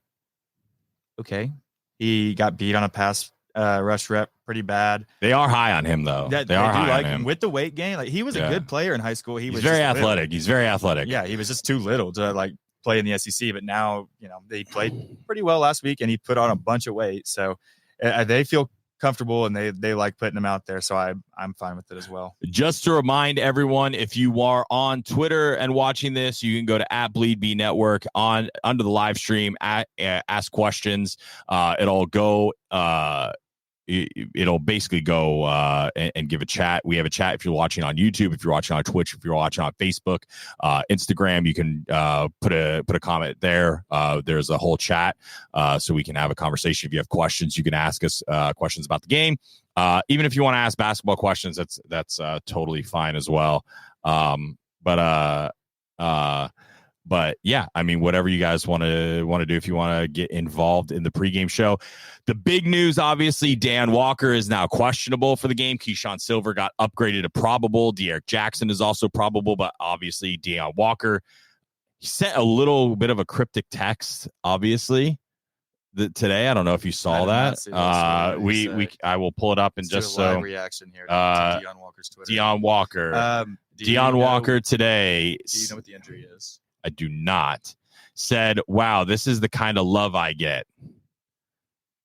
[SPEAKER 4] okay. He got beat on a pass rush rep pretty bad.
[SPEAKER 3] They are high on him, though. They are high on him.
[SPEAKER 4] With the weight gain. Like, he was a good player in high school. He's
[SPEAKER 3] very athletic. He's very athletic.
[SPEAKER 4] Yeah, he was just too little to like play in the SEC. But now, they played pretty well last week, and he put on a bunch of weight. So they feel comfortable, and they like putting him out there. So I'm fine with it as well. Just
[SPEAKER 3] to remind everyone, if you are on Twitter and watching this, you can go to @BleedB Network under the live stream, ask questions. It'll go. It'll basically go and give a chat. We have a chat if you're watching on YouTube, if you're watching on Twitch, if you're watching on Facebook, Instagram. You can put a comment there. There's a whole chat, so we can have a conversation. If you have questions, you can ask us questions about the game. Even if you want to ask basketball questions, that's totally fine as well. But yeah, I mean, whatever you guys want to do, if you want to get involved in the pregame show. The big news, obviously, Dan Walker is now questionable for the game. Keyshawn Silver got upgraded to probable. De'Eric Jackson is also probable, but obviously Deion Walker, he sent a little bit of a cryptic text, obviously, today. I don't know if you saw that. I will pull it up and just so
[SPEAKER 4] reaction here to Deion Walker's Twitter.
[SPEAKER 3] Deion Walker. Deion Walker today.
[SPEAKER 4] Do you know what the injury is?
[SPEAKER 3] I do not. Said, wow, this is the kind of love I get.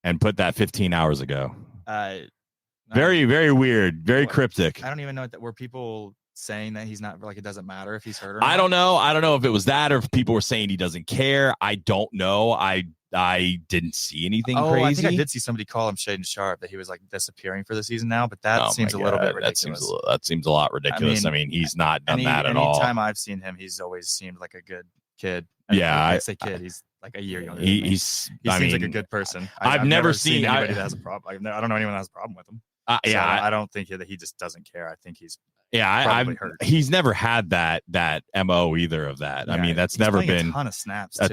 [SPEAKER 3] And put that 15 hours ago. Very, very weird. Very cryptic.
[SPEAKER 4] I don't even know were people saying that he's not, like, it doesn't matter if he's hurt or not?
[SPEAKER 3] I don't know. I don't know if it was that or if people were saying he doesn't care. I don't know. I didn't see anything
[SPEAKER 4] crazy.
[SPEAKER 3] crazy.
[SPEAKER 4] I think I did see somebody call him Shaden Sharp, that he was like disappearing for the season now, but that seems a little bit ridiculous.
[SPEAKER 3] That seems a lot ridiculous. I mean he's not done that at all.
[SPEAKER 4] Anytime I've seen him, he's always seemed like a good kid.
[SPEAKER 3] I
[SPEAKER 4] say kid. He's like a year younger.
[SPEAKER 3] He
[SPEAKER 4] seems like a good person.
[SPEAKER 3] I've never seen
[SPEAKER 4] anybody that has a problem. I don't know anyone that has a problem with him. I don't think that he just doesn't care. I think he's
[SPEAKER 3] he's never had that MO either of that.
[SPEAKER 4] Yeah,
[SPEAKER 3] I mean, that's never been
[SPEAKER 4] a ton of snaps.
[SPEAKER 3] I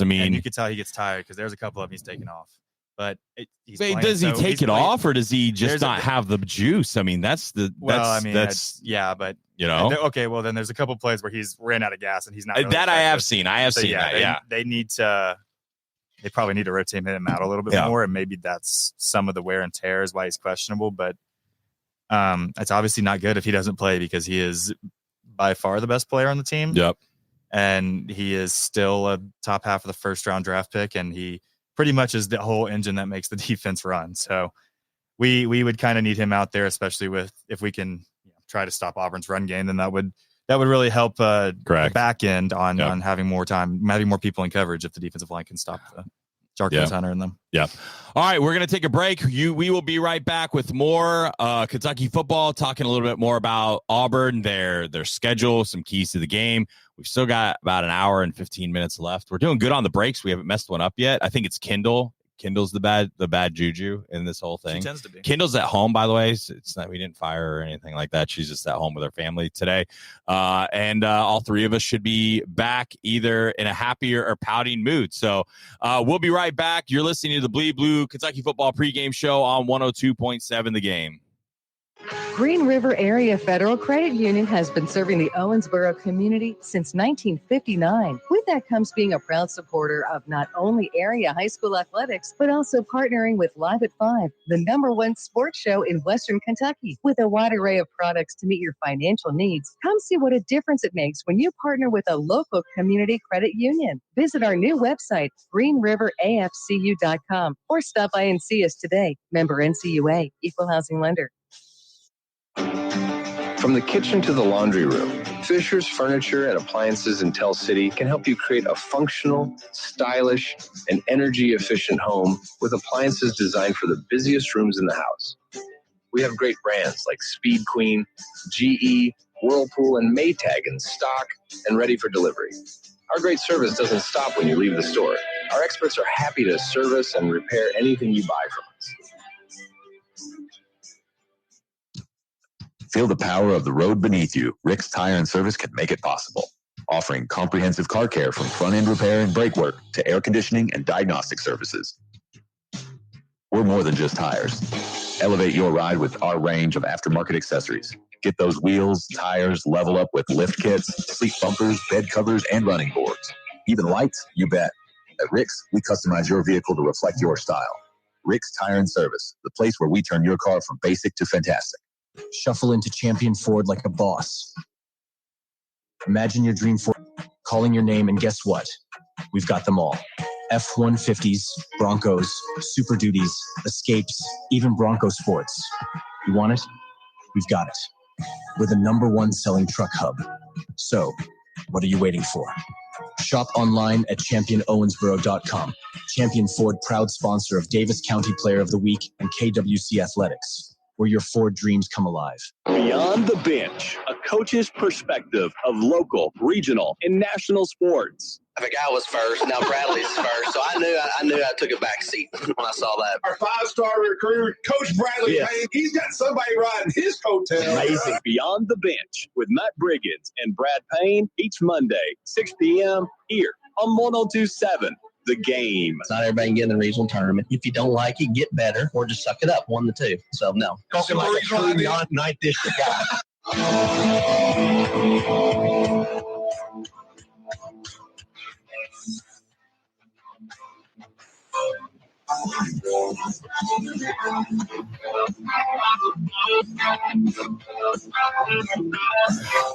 [SPEAKER 3] mean,
[SPEAKER 4] and you could tell he gets tired because there's a couple of them he's taking off. But
[SPEAKER 3] does he take it off, or does he just not have the juice? I mean, but you know,
[SPEAKER 4] okay. Well, then there's a couple plays where he's ran out of gas and he's not. Really
[SPEAKER 3] that I have seen.
[SPEAKER 4] They need to. They probably need to rotate him out a little bit more, and maybe that's some of the wear and tear is why he's questionable. But it's obviously not good if he doesn't play, because he is by far the best player on the team.
[SPEAKER 3] Yep.
[SPEAKER 4] And he is still a top half of the first round draft pick, and he pretty much is the whole engine that makes the defense run. So we would kind of need him out there, especially if we can try to stop Auburn's run game, then that would really help the back end on having more time, having more people in coverage if the defensive line can stop the Jarquez Hunter and them.
[SPEAKER 3] Yeah. All right, we're going to take a break. We will be right back with more Kentucky football, talking a little bit more about Auburn, their schedule, some keys to the game. We've still got about an hour and 15 minutes left. We're doing good on the breaks. We haven't messed one up yet. I think it's Kindle. Kindle's the bad juju in this whole thing.
[SPEAKER 4] She tends to be.
[SPEAKER 3] Kindle's at home, by the way. So it's not, we didn't fire her or anything like that. She's just at home with her family today. And all three of us should be back either in a happier or pouting mood. So we'll be right back. You're listening to the Bleed Blue Kentucky Football Pregame Show on 102.7 The Game.
[SPEAKER 15] Green River Area Federal Credit Union has been serving the Owensboro community since 1959. With that comes being a proud supporter of not only area high school athletics, but also partnering with Live at 5, the #1 sports show in Western Kentucky. With a wide array of products to meet your financial needs, come see what a difference it makes when you partner with a local community credit union. Visit our new website, greenriverafcu.com, or stop by and see us today. Member NCUA, Equal Housing Lender.
[SPEAKER 16] From the kitchen to the laundry room, Fisher's Furniture and Appliances in Tell City can help you create a functional, stylish, and energy-efficient home with appliances designed for the busiest rooms in the house. We have great brands like Speed Queen, GE, Whirlpool, and Maytag in stock and ready for delivery. Our great service doesn't stop when you leave the store. Our experts are happy to service and repair anything you buy from us.
[SPEAKER 17] Feel the power of the road beneath you. Rick's Tire and Service can make it possible. Offering comprehensive car care from front-end repair and brake work to air conditioning and diagnostic services. We're more than just tires. Elevate your ride with our range of aftermarket accessories. Get those wheels, tires, level up with lift kits, seat bumpers, bed covers, and running boards. Even lights? You bet. At Rick's, we customize your vehicle to reflect your style. Rick's Tire and Service, the place where we turn your car from basic to fantastic.
[SPEAKER 18] Shuffle into Champion Ford like a boss. Imagine your dream Ford calling your name, and guess what? We've got them all. F-150s, Broncos, Super Duties, Escapes, even Bronco Sports. You want it? We've got it. We're the #1 selling truck hub. So, what are you waiting for? Shop online at championowensboro.com. Champion Ford, proud sponsor of Davis County Player of the Week and KWC Athletics, where your Ford dreams come alive.
[SPEAKER 19] Beyond the Bench, a coach's perspective of local, regional, and national sports.
[SPEAKER 20] I think I was first. Now Bradley's first, so I knew I took a back seat when I saw that.
[SPEAKER 7] Our 5-star recruit, Coach Bradley Payne, he's got somebody riding his coattails.
[SPEAKER 19] Amazing. Beyond the Bench with Matt Briggins and Brad Payne each Monday, 6 p.m. here on 102.7 The Game.
[SPEAKER 20] It's not everybody can get in the regional tournament. If you don't like it, get better or just suck it up. 1 to 2. So no. Talking like a true beyond night district guy.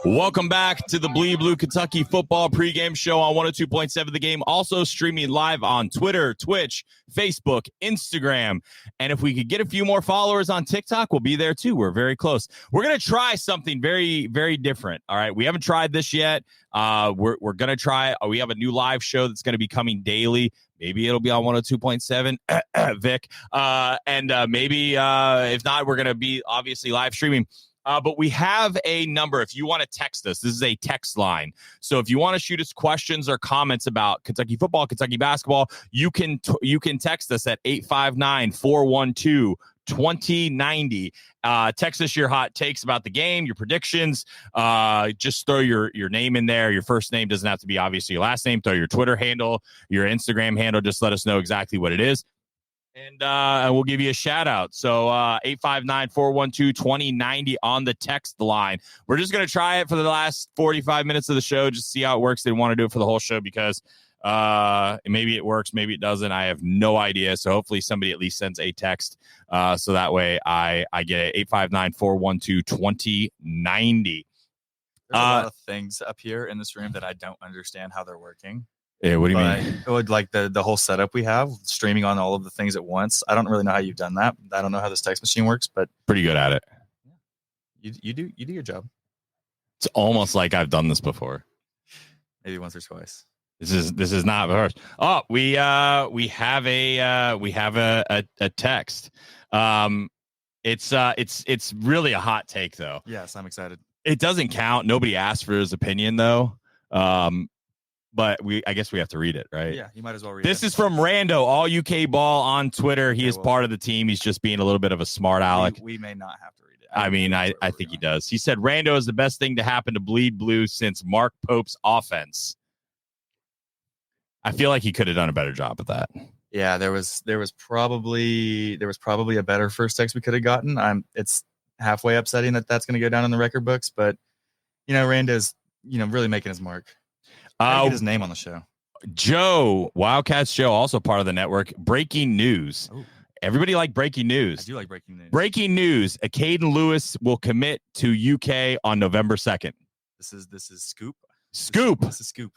[SPEAKER 3] Welcome back to the Bleed Blue Kentucky Football Pregame Show on 102.7 The Game. Also streaming live on Twitter, Twitch, Facebook, Instagram. And if we could get a few more followers on TikTok, we'll be there too. We're very close. We're going to try something very, very different. All right. We haven't tried this yet. We're going to try. We have a new live show that's going to be coming daily. Maybe it'll be on 102.7, Vic. And maybe if not, we're going to be obviously live streaming. But we have a number. If you want to text us, this is a text line. So if you want to shoot us questions or comments about Kentucky football, Kentucky basketball, you can text us at 859-412-2090. Text us your hot takes about the game, your predictions. Just throw your name in there. Your first name doesn't have to be obviously your last name. Throw your Twitter handle, your Instagram handle. Just let us know exactly what it is. And we'll give you a shout out. So 859-412-2090 on the text line. We're just going to try it for the last 45 minutes of the show, just see how it works. They want to do it for the whole show because maybe it works, maybe it doesn't. I have no idea. So hopefully somebody at least sends a text. So that way I get it. 859-412-2090.
[SPEAKER 4] There's a lot of things up here in this room that I don't understand how they're working.
[SPEAKER 3] Yeah, what do you mean?
[SPEAKER 4] It would like the whole setup we have, streaming on all of the things at once. I don't really know how you've done that. I don't know how this text machine works, but
[SPEAKER 3] pretty good at it.
[SPEAKER 4] You do your job.
[SPEAKER 3] It's almost like I've done this before.
[SPEAKER 4] Maybe once or twice.
[SPEAKER 3] This is not first. Oh, we have a text. It's really a hot take though.
[SPEAKER 4] Yes, I'm excited.
[SPEAKER 3] It doesn't count. Nobody asked for his opinion though. But I guess we have to read it, right?
[SPEAKER 4] Yeah, you might as well read it.
[SPEAKER 3] This is from Rando, All UK Ball on Twitter. He is part of the team. He's just being a little bit of a smart aleck.
[SPEAKER 4] We may not have to read it.
[SPEAKER 3] I think he does. He said Rando is the best thing to happen to Bleed Blue since Mark Pope's offense. I feel like he could have done a better job at that.
[SPEAKER 4] Yeah, there was probably a better first text we could have gotten. It's halfway upsetting that's going to go down in the record books, but Rando's really making his mark. Get his name on the show.
[SPEAKER 3] Joe, Wildcats Joe, also part of the network. Breaking news. Ooh. Everybody like breaking news.
[SPEAKER 4] I do like breaking news.
[SPEAKER 3] Breaking news. Caden Lewis will commit to UK on November 2nd.
[SPEAKER 4] This is scoop.
[SPEAKER 3] Scoop.
[SPEAKER 4] This is scoop.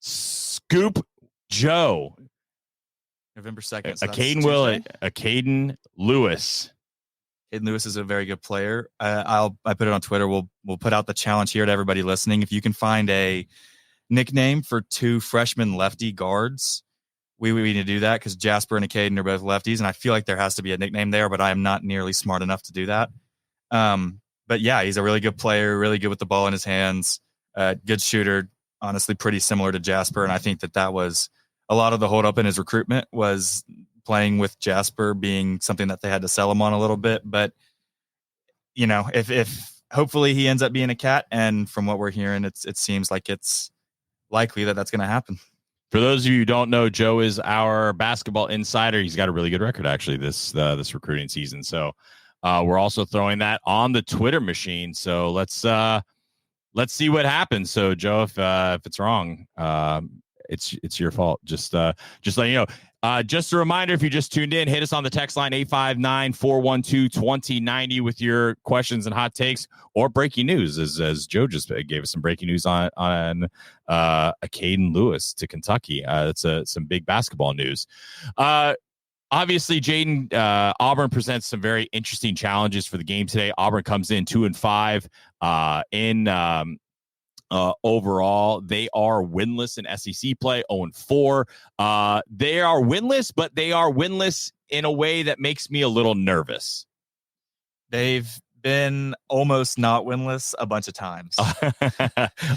[SPEAKER 3] Scoop. Joe.
[SPEAKER 4] November 2nd.
[SPEAKER 3] So Caden Lewis.
[SPEAKER 4] Caden Lewis is a very good player. I put it on Twitter. We'll put out the challenge here to everybody listening. If you can find a nickname for two freshman lefty guards, we need to do that because Jasper and Caden are both lefties, and I feel like there has to be a nickname there, but I am not nearly smart enough to do that. But yeah, he's a really good player, really good with the ball in his hands, good shooter, honestly pretty similar to Jasper, and I think that was a lot of the holdup in his recruitment was playing with Jasper being something that they had to sell him on a little bit. But, if hopefully he ends up being a Cat, and from what we're hearing, it seems like it's likely that's going to happen.
[SPEAKER 3] For those of you who don't know, Joe is our basketball insider. He's got a really good record, actually, this recruiting season. So we're also throwing that on the Twitter machine. So let's see what happens. So, Joe, if it's wrong, it's your fault. Just letting you know. Just a reminder, if you just tuned in, hit us on the text line 859-412-2090 with your questions and hot takes or breaking news, as Joe just gave us some breaking news on Caden Lewis to Kentucky. That's some big basketball news. Obviously, Jaden, Auburn presents some very interesting challenges for the game today. Auburn comes in 2-5 overall. They are winless in SEC play, 0-4. They are winless, but they are winless in a way that makes me a little nervous.
[SPEAKER 4] They've been almost not winless a bunch of times.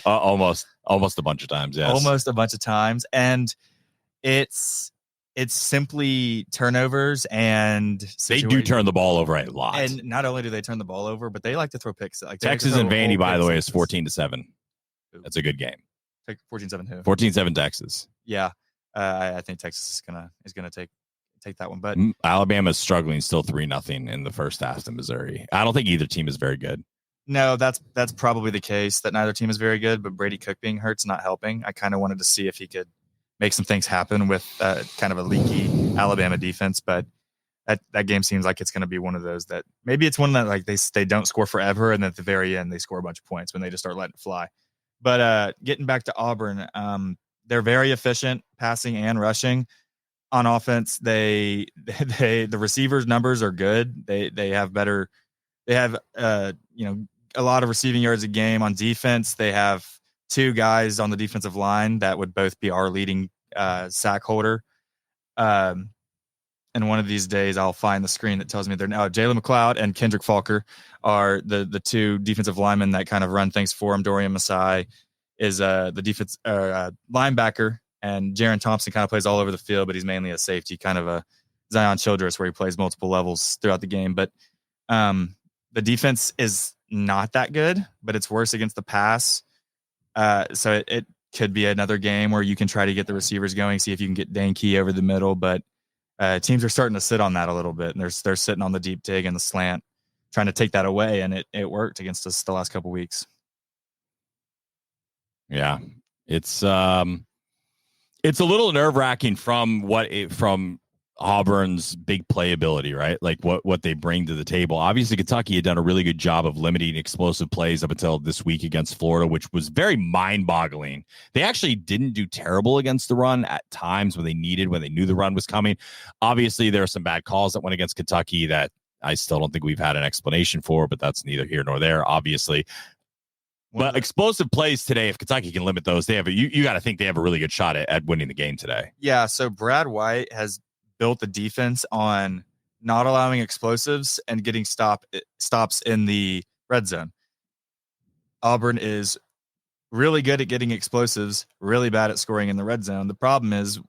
[SPEAKER 3] Almost a bunch of times, yes.
[SPEAKER 4] Almost a bunch of times. And it's simply turnovers, and
[SPEAKER 3] they do turn the ball over a lot.
[SPEAKER 4] And not only do they turn the ball over, but they like to throw picks. Like
[SPEAKER 3] Texas and Vandy, by the way, is 14-7. That's a good game.
[SPEAKER 4] 14-7 who?
[SPEAKER 3] 14-7 Texas.
[SPEAKER 4] Yeah. I think Texas is gonna take that one. But
[SPEAKER 3] Alabama's struggling still 3-0 in the first half to Missouri. I don't think either team is very good.
[SPEAKER 4] No, that's probably the case, that neither team is very good, but Brady Cook being hurt's not helping. I kind of wanted to see if he could make some things happen with kind of a leaky Alabama defense, but that game seems like it's going to be one of those that maybe it's one that like they don't score forever, and then at the very end they score a bunch of points when they just start letting it fly. But getting back to Auburn, they're very efficient passing and rushing. On offense, the receivers' numbers are good. They have a lot of receiving yards a game. On defense, they have two guys on the defensive line that would both be our leading sack holder. And one of these days I'll find the screen that tells me they're now Jalen McLeod and Kendrick Falker are the two defensive linemen that kind of run things for him. Dorian Masai is the defense linebacker, and Jaron Thompson kind of plays all over the field, but he's mainly a safety, kind of a Zion Childress where he plays multiple levels throughout the game. But the defense is not that good, but it's worse against the pass. So it could be another game where you can try to get the receivers going, see if you can get Dane Key over the middle, but teams are starting to sit on that a little bit, and they're sitting on the deep dig and the slant, trying to take that away, and it worked against us the last couple weeks.
[SPEAKER 3] Yeah, it's a little nerve-wracking from Auburn's big playability, right? Like what they bring to the table. Obviously, Kentucky had done a really good job of limiting explosive plays up until this week against Florida, which was very mind-boggling. They actually didn't do terrible against the run at times when they knew the run was coming. Obviously, there are some bad calls that went against Kentucky that I still don't think we've had an explanation for, but that's neither here nor there, obviously. But explosive plays today, if Kentucky can limit those, you got to think they have a really good shot at winning the game today.
[SPEAKER 4] Yeah, so Brad White has built the defense on not allowing explosives and getting stops in the red zone. Auburn is really good at getting explosives, really bad at scoring in the red zone. The problem is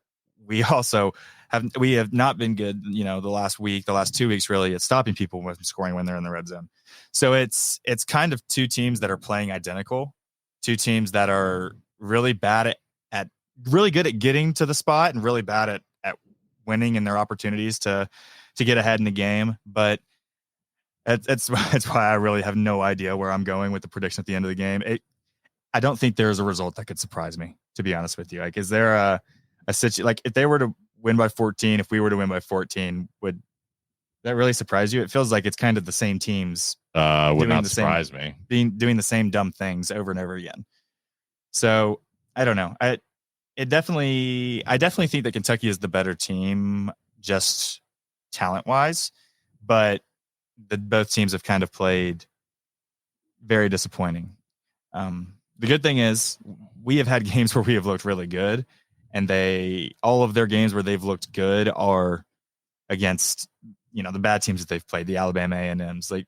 [SPEAKER 4] we have not been good, the last 2 weeks really, at stopping people from scoring when they're in the red zone. So it's kind of two teams that are playing identical, two teams that are really bad at really good at getting to the spot and really bad at winning in their opportunities to get ahead in the game. But that's why I really have no idea where I'm going with the prediction at the end of the game. I don't think there's a result that could surprise me, to be honest with you. Like, is there a situation, like if they were to win by 14, if we were to win by 14, would that really surprise you? It feels like it's kind of the same teams
[SPEAKER 3] would not surprise me
[SPEAKER 4] doing the same dumb things over and over again. So I don't know. I definitely think that Kentucky is the better team, just talent wise, but both teams have kind of played very disappointing. The good thing is we have had games where we have looked really good, and all of their games where they've looked good are against, the bad teams that they've played, the Alabama A&Ms. Like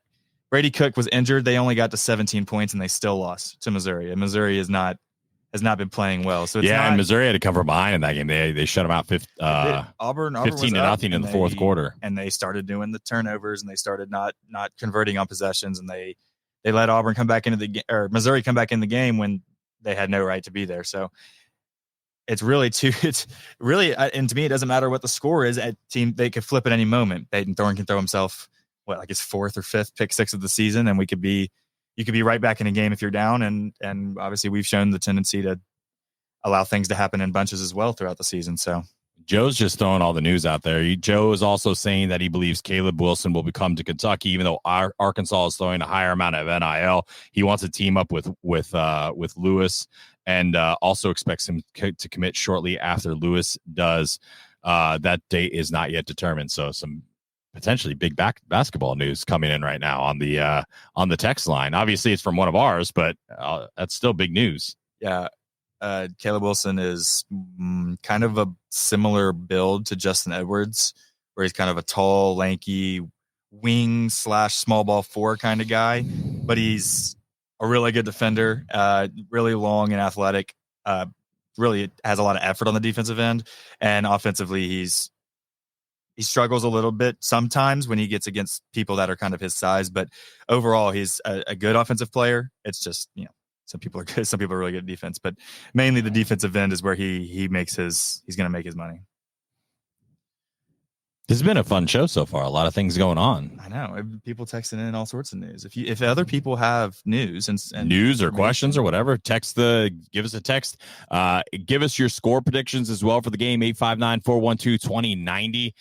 [SPEAKER 4] Brady Cook was injured. They only got to 17 points and they still lost to Missouri. And Missouri has not been playing well. So
[SPEAKER 3] and Missouri had to come from behind in that game. They shut them out
[SPEAKER 4] Auburn
[SPEAKER 3] 15-0 in the fourth quarter.
[SPEAKER 4] And they started doing the turnovers and they started not converting on possessions, and they let Auburn come back into the game, or Missouri come back in the game when they had no right to be there. So it's really, and to me, it doesn't matter what the score is. At team, they could flip at any moment. Peyton Thorne can throw himself his fourth or fifth pick six of the season, and you could be right back in a game if you're down. And obviously, we've shown the tendency to allow things to happen in bunches as well throughout the season. So
[SPEAKER 3] Joe's just throwing all the news out there. Joe is also saying that he believes Caleb Wilson will become to Kentucky, even though Arkansas is throwing a higher amount of NIL. He wants to team up with Lewis, and also expects him to commit shortly after Lewis does. That date is not yet determined. So some potentially big basketball news coming in right now on the text line. Obviously, it's from one of ours, but that's still big news.
[SPEAKER 4] Yeah. Caleb Wilson is kind of a similar build to Justin Edwards, where he's kind of a tall, lanky wing / small ball four kind of guy, but he's a really good defender, really long and athletic, really has a lot of effort on the defensive end, and offensively he struggles a little bit sometimes when he gets against people that are kind of his size, but overall he's a good offensive player. It's just, some people are good, some people are really good at defense, but mainly the defensive end is where he's going to make his money.
[SPEAKER 3] This has been a fun show so far. A lot of things going on.
[SPEAKER 4] I know. People texting in all sorts of news. If other people have news and
[SPEAKER 3] news or questions or whatever, give us a text. Give us your score predictions as well for the game, 859-412-2090.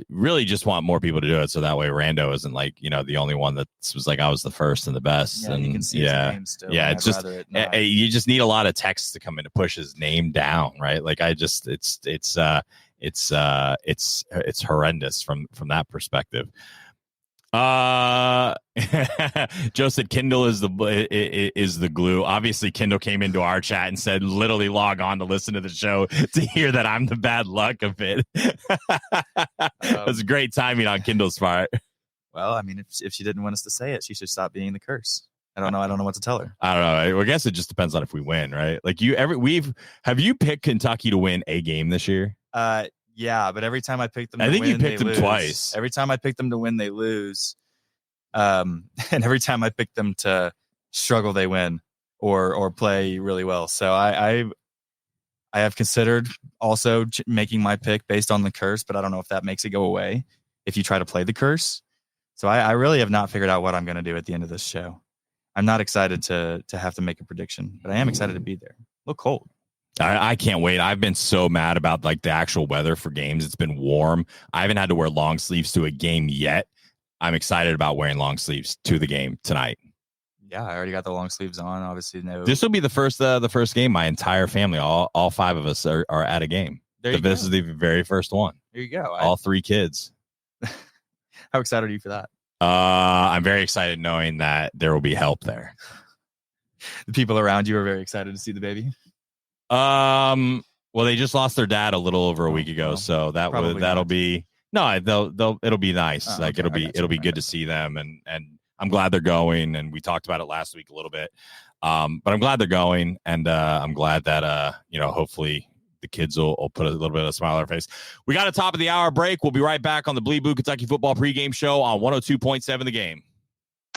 [SPEAKER 3] Really just want more people to do it, so that way Rando isn't like, the only one that was like I was the first and the best.
[SPEAKER 4] Yeah,
[SPEAKER 3] and
[SPEAKER 4] you can see his name still.
[SPEAKER 3] Yeah, it's just you just need a lot of texts to come in to push his name down, right? Like it's horrendous from that perspective. Joe said Kindle is the glue. Obviously, Kindle came into our chat and said, literally log on to listen to the show to hear that I'm the bad luck of it. It was great timing on Kindle's part.
[SPEAKER 4] Well, I mean, if she didn't want us to say it, she should stop being the curse. I don't know what to tell her.
[SPEAKER 3] I don't know. I guess it just depends on if we win, right? Like have you picked Kentucky to win a game this year?
[SPEAKER 4] Yeah, but every time I pick them to
[SPEAKER 3] I think
[SPEAKER 4] win,
[SPEAKER 3] you picked them
[SPEAKER 4] lose.
[SPEAKER 3] twice.
[SPEAKER 4] Every time I pick them to win, they lose. And every time I pick them to struggle, they win or play really well. So I have considered also making my pick based on the curse, but I don't know if that makes it go away if you try to play the curse. So I really have not figured out what I'm going to do at the end of this show. I'm not excited to have to make a prediction, but I am excited to be there. A little cold.
[SPEAKER 3] I can't wait. I've been so mad about like the actual weather for games. It's been warm. I haven't had to wear long sleeves to a game yet. I'm excited about wearing long sleeves to the game tonight.
[SPEAKER 4] Yeah, I already got the long sleeves on. Obviously,
[SPEAKER 3] This will be the first game. My entire family, all five of us are at a game. This is the very first one.
[SPEAKER 4] There you go.
[SPEAKER 3] All three kids.
[SPEAKER 4] How excited are you for that?
[SPEAKER 3] I'm very excited knowing that there will be help there.
[SPEAKER 4] The people around you are very excited to see the baby.
[SPEAKER 3] Well, they just lost their dad a little over a week ago, so that'll be it'll be nice. It'll be good to see them, and I'm glad they're going. And we talked about it last week a little bit, but I'm glad they're going, and I'm glad that hopefully the kids will put a little bit of a smile on their face. We got a top of the hour break. We'll be right back on the Bleed Blue Kentucky Football Pregame Show on 102.7 The Game.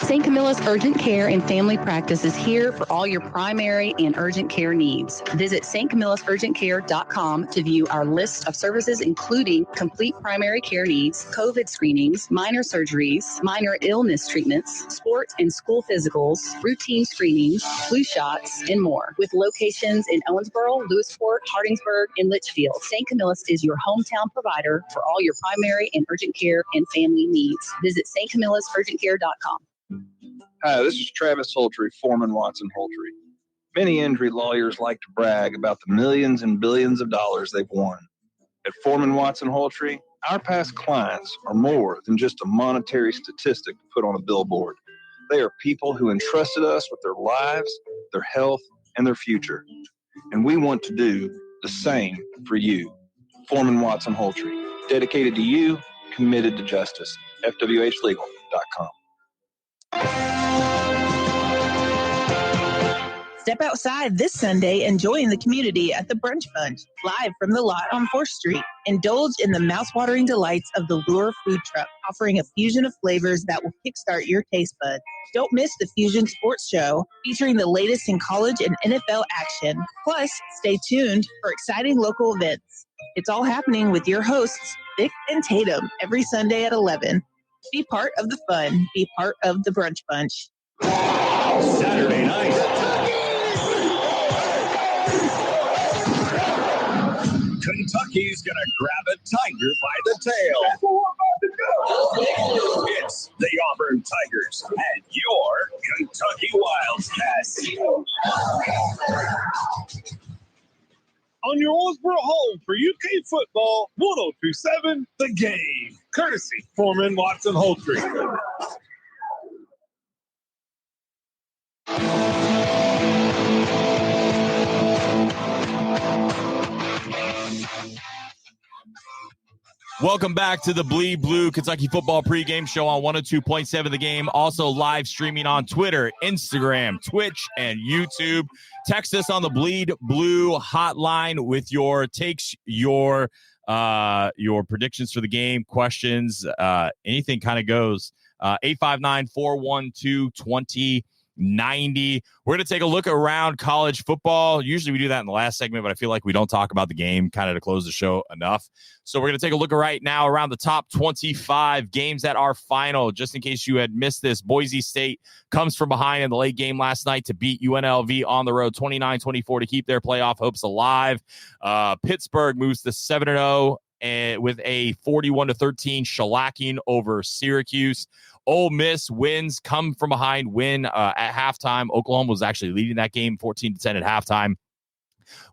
[SPEAKER 5] St. Camilla's Urgent Care and Family Practice is here for all your primary and urgent care needs. Visit stcamillasurgentcare.com to view our list of services, including complete primary care needs, COVID screenings, minor surgeries, minor illness treatments, sport and school physicals, routine screenings, flu shots, and more. With locations in Owensboro, Lewisport, Hardingsburg, and Litchfield, St. Camillus is your hometown provider for all your primary and urgent care and family needs. Visit stcamillasurgentcare.com.
[SPEAKER 21] Hi, this is Travis Holtry, Foreman Watson Holtry. Many injury lawyers like to brag about the millions and billions of dollars they've won. At Foreman Watson Holtry, our past clients are more than just a monetary statistic to put on a billboard. They are people who entrusted us with their lives, their health, and their future. And we want to do the same for you. Foreman Watson Holtry, dedicated to you, committed to justice. FWHlegal.com.
[SPEAKER 22] Step outside this Sunday and join the community at the Brunch Bunch, live from the lot on 4th Street. Indulge in the mouthwatering delights of the Lure food truck, offering a fusion of flavors that will kickstart your taste buds. Don't miss the Fusion Sports Show, featuring the latest in college and NFL action. Plus, stay tuned for exciting local events. It's all happening with your hosts, Vic and Tatum, every Sunday at 11. Be part of the fun. Be part of the Brunch Bunch.
[SPEAKER 2] Saturday night. Kentucky's going to grab a tiger by the tail. That's what we're about to do. It's the Auburn Tigers and your Kentucky Wildcats.
[SPEAKER 7] On your Owensboro home for UK football, 102.7 The Game. Courtesy Foreman Watson Holtry.
[SPEAKER 3] Welcome back to the Bleed Blue Kentucky Football Pregame Show on 102.7 The Game. Also live streaming on Twitter, Instagram, Twitch, and YouTube. Text us on the Bleed Blue hotline with your takes, your predictions for the game, questions, anything kind of goes. 859-412-2090. We're going to take a look around college football. Usually we do that in the last segment, but I feel like we don't talk about the game kind of to close the show enough. So we're going to take a look right now around the top 25 games that are final. Just in case you had missed this, Boise State comes from behind in the late game last night to beat UNLV on the road 29-24 to keep their playoff hopes alive. Pittsburgh moves to 7-0 and with a 41-13 shellacking over Syracuse. Ole Miss wins, come from behind, win at halftime. Oklahoma was actually leading that game 14-10 at halftime.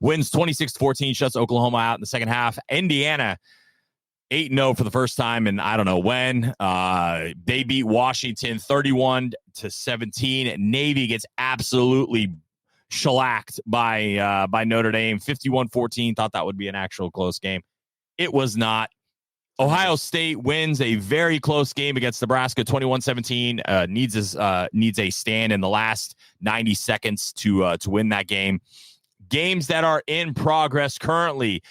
[SPEAKER 3] Wins 26-14, shuts Oklahoma out in the second half. Indiana 8-0 for the first time in I don't know when. They beat Washington 31-17. Navy gets absolutely shellacked by Notre Dame 51-14. Thought that would be an actual close game. It was not. Ohio State wins a very close game against Nebraska 21-17. Needs a stand in the last 90 seconds to win that game. Games that are in progress currently.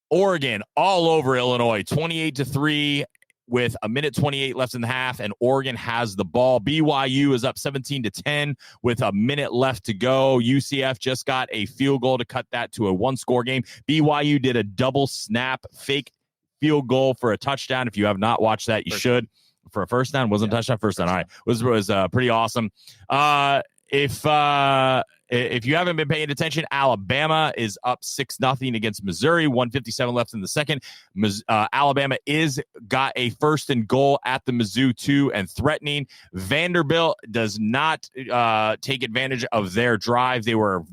[SPEAKER 3] Oregon all over Illinois, 28-3 with a minute 28 left in the half, and Oregon has the ball. BYU is up 17-10 with a minute left to go. UCF just got a field goal to cut that to a one-score game. BYU did a double snap fake field goal for a touchdown. If you have not watched that, you should. For a first down, wasn't a touchdown, first down. All right, was pretty awesome. If you haven't been paying attention, Alabama is up 6-0 against Missouri. 1:57 left in the second. Alabama got a first and goal at the Mizzou 2 and threatening. Vanderbilt does not take advantage of their drive. They were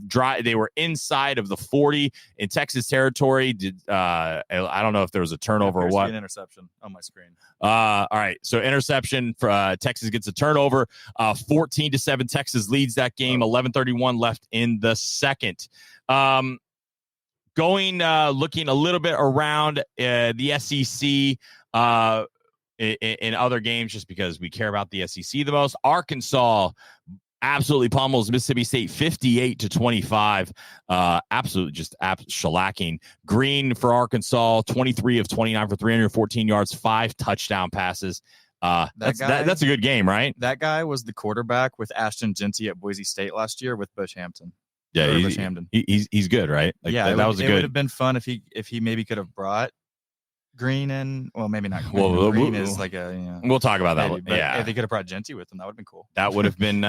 [SPEAKER 3] inside of the 40 in Texas territory. I don't know if there was a turnover or what.
[SPEAKER 4] An interception on my screen.
[SPEAKER 3] All right, so interception for Texas gets a turnover. 14-7, Texas leads that game. 11:31 left in the second. Looking a little bit around the SEC in other games, just because we care about the SEC the most. Arkansas absolutely pummels Mississippi State 58-25. Absolutely just shellacking. Green for Arkansas, 23 of 29 for 314 yards, 5 touchdown passes. That's a good game, right?
[SPEAKER 4] That guy was the quarterback with Ashton Genty at Boise State last year with Bush Hampton.
[SPEAKER 3] Yeah,
[SPEAKER 4] Bush Hampton.
[SPEAKER 3] He's good, right? Like,
[SPEAKER 4] yeah,
[SPEAKER 3] that was a good.
[SPEAKER 4] It would have been fun if he maybe could have brought Green in. Well, maybe not.
[SPEAKER 3] Green
[SPEAKER 4] is like a.
[SPEAKER 3] We'll talk about that one.
[SPEAKER 4] Yeah, if they could have brought Genty with him, that would have been cool.
[SPEAKER 3] That would have been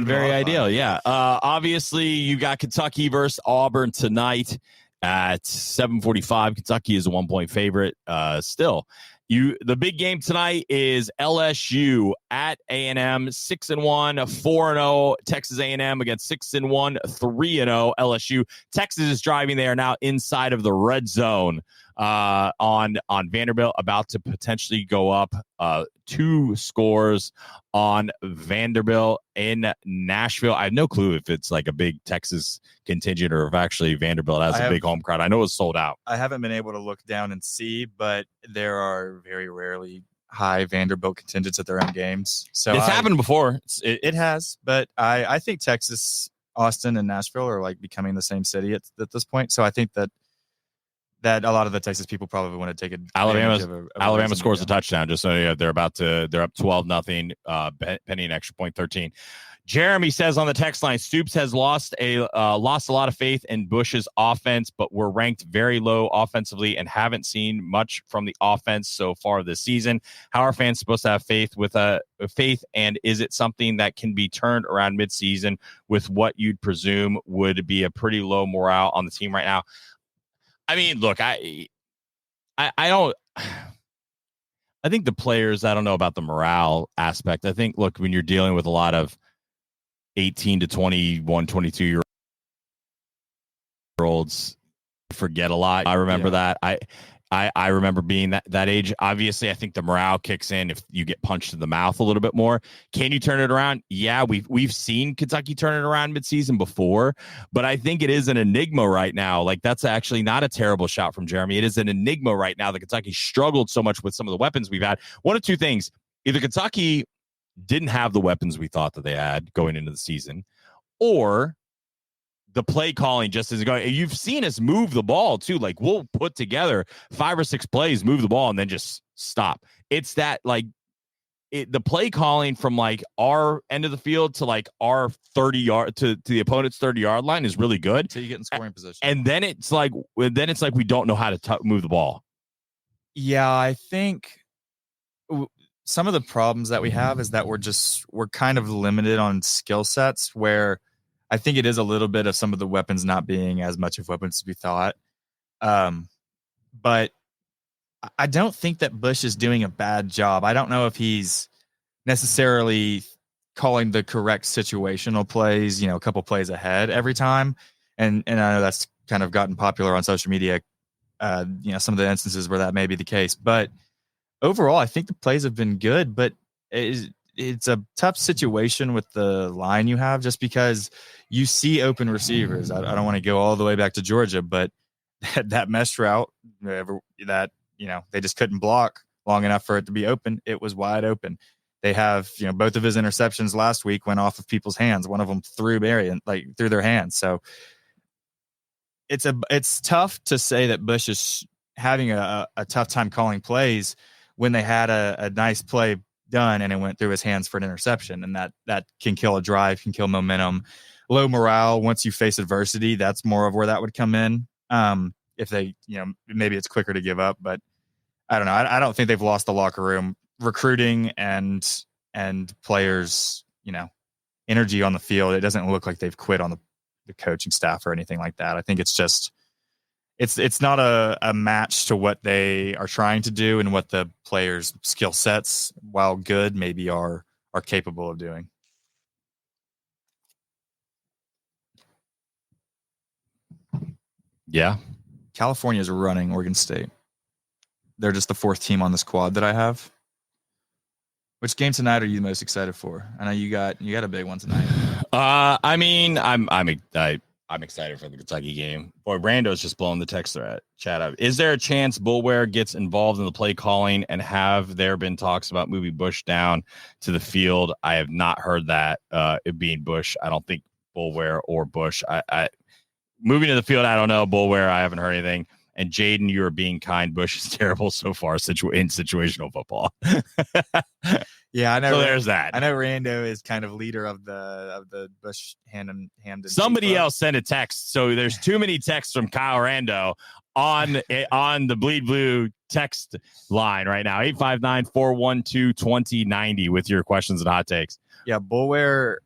[SPEAKER 3] very ideal. Yeah. Obviously, you got Kentucky versus Auburn tonight at 7:45. Kentucky is a 1-point favorite. Still. The big game tonight is LSU at A&M, 6-1, 4-0. Texas A&M against 6-1, 3-0 LSU. Texas is driving. They are now inside of the red zone on Vanderbilt, about to potentially go up 2 scores on Vanderbilt in Nashville. I have no clue if it's like a big Texas contingent or if actually Vanderbilt has a big home crowd. I know it's sold out.
[SPEAKER 4] I haven't been able to look down and see, but there are very rarely high Vanderbilt contingents at their own games. So
[SPEAKER 3] it's happened before.
[SPEAKER 4] It has, but I think Texas, Austin, and Nashville are like becoming the same city at this point. So I think that a lot of the Texas people probably want to take it.
[SPEAKER 3] Alabama scores a touchdown. Just so they're up 12-0, pending an extra point 13. Jeremy says on the text line, Stoops has lost a lot of faith in Bush's offense, but we're ranked very low offensively and haven't seen much from the offense so far this season. How are fans supposed to have faith and is it something that can be turned around midseason with what you'd presume would be a pretty low morale on the team right now? I mean, look, I don't. I think the players. I don't know about the morale aspect. I think, look, when you're dealing with a lot of 18 to 21, 22-year-olds, forget a lot. I remember that. I remember being that age. Obviously, I think the morale kicks in if you get punched in the mouth a little bit more. Can you turn it around? Yeah, we've seen Kentucky turn it around midseason before, but I think it is an enigma right now. Like, that's actually not a terrible shot from Jeremy. It is an enigma right now that Kentucky struggled so much with some of the weapons we've had. One of two things. Either Kentucky didn't have the weapons we thought that they had going into the season, or the play calling just isn't going. You've seen us move the ball too. Like, we'll put together 5 or 6 plays, move the ball, and then just stop. It's that, like, the play calling from like our end of the field to like our 30-yard to the opponent's 30-yard line is really good.
[SPEAKER 4] So you get in scoring position,
[SPEAKER 3] and then it's like we don't know how to move the ball.
[SPEAKER 4] Yeah, I think some of the problems that we have is that we're kind of limited on skill sets, where I think it is a little bit of some of the weapons not being as much of weapons as we thought. But I don't think that Bush is doing a bad job. I don't know if he's necessarily calling the correct situational plays, a couple plays ahead every time. And I know that's kind of gotten popular on social media some of the instances where that may be the case. But overall, I think the plays have been good, but it's a tough situation with the line you have just because you see open receivers. I don't want to go all the way back to Georgia, but that mesh route that, they just couldn't block long enough for it to be open. It was wide open. They have, both of his interceptions last week went off of people's hands. One of them through their hands. So it's tough to say that Bush is having a tough time calling plays when they had a nice play done and it went through his hands for an interception. And that can kill a drive, can kill momentum. Low morale, once you face adversity, that's more of where that would come in. If they, maybe it's quicker to give up, but I don't know. I don't think they've lost the locker room. Recruiting and players, energy on the field. It doesn't look like they've quit on the coaching staff or anything like that. I think it's just, it's not a match to what they are trying to do and what the players' skill sets, while good, maybe are capable of doing.
[SPEAKER 3] Yeah.
[SPEAKER 4] California is running Oregon State. They're just the fourth team on the squad that I have. Which game tonight are you most excited for? I know you got a big one tonight.
[SPEAKER 3] I mean, I'm excited for the Kentucky game. Boy, Brando's just blowing the text chat up. Is there a chance Bullware gets involved in the play calling, and have there been talks about moving Bush down to the field? I have not heard that it being Bush. I don't think Bullware or Bush. I moving to the field, I don't know. Bullware, I haven't heard anything. And Jaden, you are being kind. Bush is terrible so far in situational football.
[SPEAKER 4] Yeah, I know.
[SPEAKER 3] So there's that.
[SPEAKER 4] I know Rando is kind of leader of the Bush Hamden.
[SPEAKER 3] Somebody else sent a text. So there's too many texts from Kyle Rando on the Bleed Blue text line right now. 859-412-2090 with your questions and hot takes.
[SPEAKER 4] Yeah, Bullware.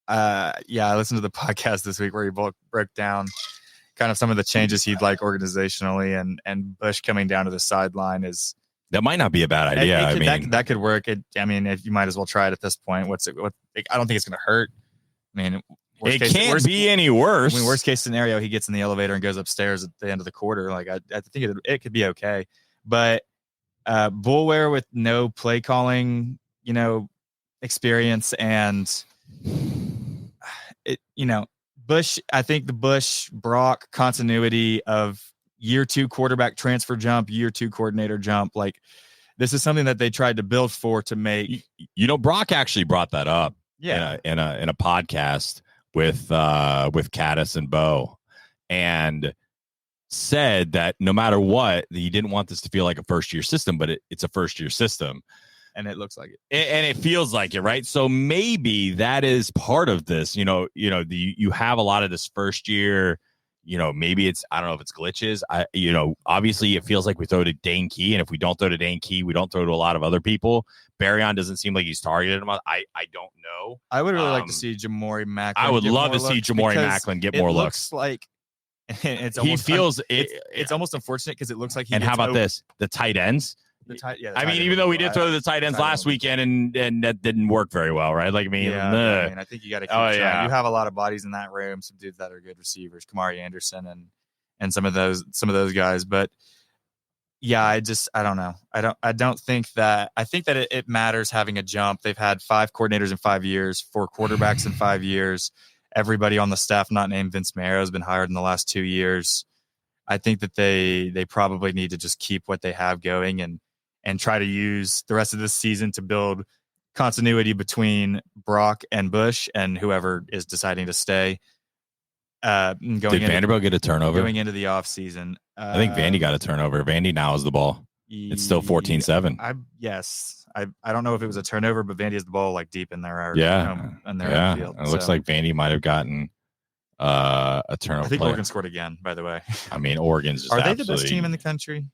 [SPEAKER 4] I listened to the podcast this week where he broke down kind of some of the changes he'd like organizationally, and Bush coming down to the sideline
[SPEAKER 3] that might not be a bad idea.
[SPEAKER 4] That could work. If you might as well try it at this point. I don't think it's going to hurt. I mean,
[SPEAKER 3] it can't be any worse.
[SPEAKER 4] I mean, worst case scenario, he gets in the elevator and goes upstairs at the end of the quarter. Like I think it could be okay. But Bullware with no play calling, experience, and Bush, I think the Bush Brock continuity of year 2 quarterback transfer jump, year 2 coordinator jump, like this is something that they tried to build for to make.
[SPEAKER 3] Brock actually brought that up.
[SPEAKER 4] Yeah,
[SPEAKER 3] in a podcast with Caddis and Bo, and said that no matter what, he didn't want this to feel like a first year system, but it's a first year system.
[SPEAKER 4] And it looks like it.
[SPEAKER 3] And it feels like it, right? So maybe that is part of this. You have a lot of this first year, maybe it's, I don't know if it's glitches. Obviously it feels like we throw to Dane Key. And if we don't throw to Dane Key, we don't throw to a lot of other people. Barryon doesn't seem like he's targeted him. I don't know.
[SPEAKER 4] I would really like to see Jamori Macklin.
[SPEAKER 3] I would love to see Jamori Macklin get more looks.
[SPEAKER 4] Like it's almost unfortunate because it looks like
[SPEAKER 3] how about this? The tight ends. Even though we did throw the tight ends last weekend and that didn't work very well, right? I
[SPEAKER 4] think you got to keep trying. You have a lot of bodies in that room, some dudes that are good receivers, Kamari Anderson and some of those guys. But yeah, I don't know. I don't think that. I think that it matters having a jump. They've had 5 coordinators in 5 years, 4 quarterbacks in 5 years. Everybody on the staff not named Vince Marrow has been hired in the last 2 years. I think that they probably need to just keep what they have going and try to use the rest of this season to build continuity between Brock and Bush and whoever is deciding to stay.
[SPEAKER 3] Did Vanderbilt get a turnover?
[SPEAKER 4] Going into the offseason.
[SPEAKER 3] I think Vandy got a turnover. Vandy now has the ball. It's still 14-7.
[SPEAKER 4] Yes. I don't know if it was a turnover, but Vandy has the ball like deep in their field.
[SPEAKER 3] It looks like Vandy might have gotten a turnover.
[SPEAKER 4] I think Oregon scored again, by the way.
[SPEAKER 3] I mean, Oregon's just
[SPEAKER 4] Are they the best team in the country?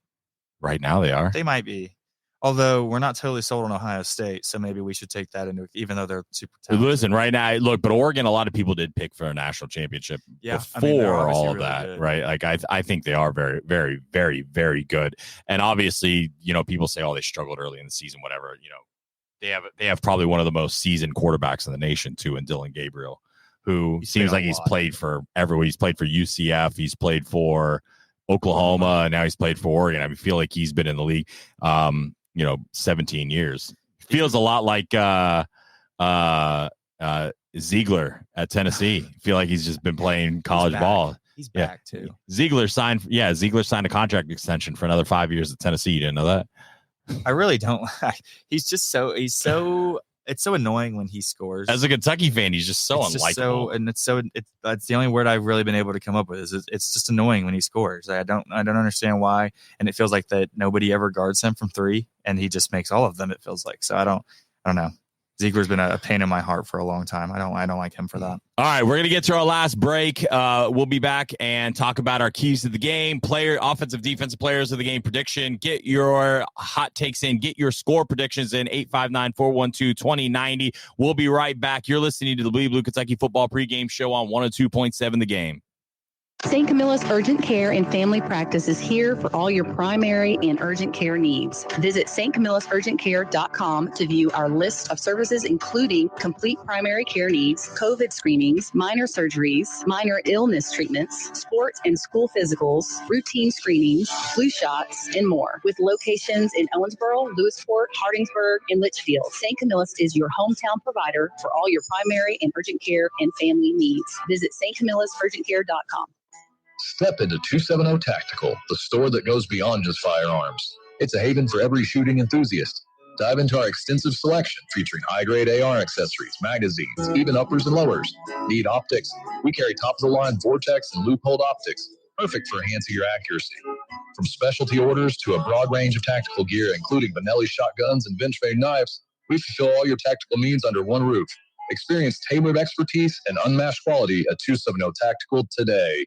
[SPEAKER 3] Right now they are.
[SPEAKER 4] They might be. Although we're not totally sold on Ohio State, so maybe we should take that into, even though they're super talented.
[SPEAKER 3] Listen, right now, but Oregon, a lot of people did pick for a national championship before all of that, really right? Like I think they are very, very, very, very good. And obviously, people say, oh, they struggled early in the season, whatever. They have probably one of the most seasoned quarterbacks in the nation too, in Dylan Gabriel, who seems like he's played for everyone. He's played for UCF. He's played for Oklahoma, and now he's played for Oregon. I feel like he's been in the league, 17 years. Feels a lot like Ziegler at Tennessee. I feel like he's just been playing college ball.
[SPEAKER 4] He's back too.
[SPEAKER 3] Ziegler signed a contract extension for another 5 years at Tennessee. You didn't know that?
[SPEAKER 4] I really don't. He's so it's so annoying when he scores.
[SPEAKER 3] As a Kentucky fan, he's just so unlikable.
[SPEAKER 4] That's the only word I've really been able to come up with. Is it's just annoying when he scores. I don't understand why, and it feels like that nobody ever guards him from three, and he just makes all of them. It feels like so. I don't know. Ziegler's been a pain in my heart for a long time. I don't like him for that.
[SPEAKER 3] All right, we're gonna get to our last break. We'll be back and talk about our keys to the game, offensive, defensive players of the game prediction. Get your hot takes in. Get your score predictions in 859-412-2090. We'll be right back. You're listening to the Blue Kentucky Football Pregame Show on 102.7 The Game.
[SPEAKER 5] St. Camilla's Urgent Care and Family Practice is here for all your primary and urgent care needs. Visit stcamillasurgentcare.com to view our list of services, including complete primary care needs, COVID screenings, minor surgeries, minor illness treatments, sports and school physicals, routine screenings, flu shots, and more. With locations in Owensboro, Lewisport, Hardingsburg, and Litchfield, St. Camillus is your hometown provider for all your primary and urgent care and family needs. Visit stcamillasurgentcare.com.
[SPEAKER 10] Step into 270 Tactical, the store that goes beyond just firearms. It's a haven for every shooting enthusiast. Dive into our extensive selection featuring high-grade AR accessories, magazines, even uppers and lowers. Need optics? We carry top-of-the-line Vortex and Loophole optics, perfect for enhancing your accuracy. From specialty orders to a broad range of tactical gear, including Benelli shotguns and Benchmade knives, we fulfill all your tactical needs under one roof. Experience tailored expertise and unmatched quality at 270 Tactical today.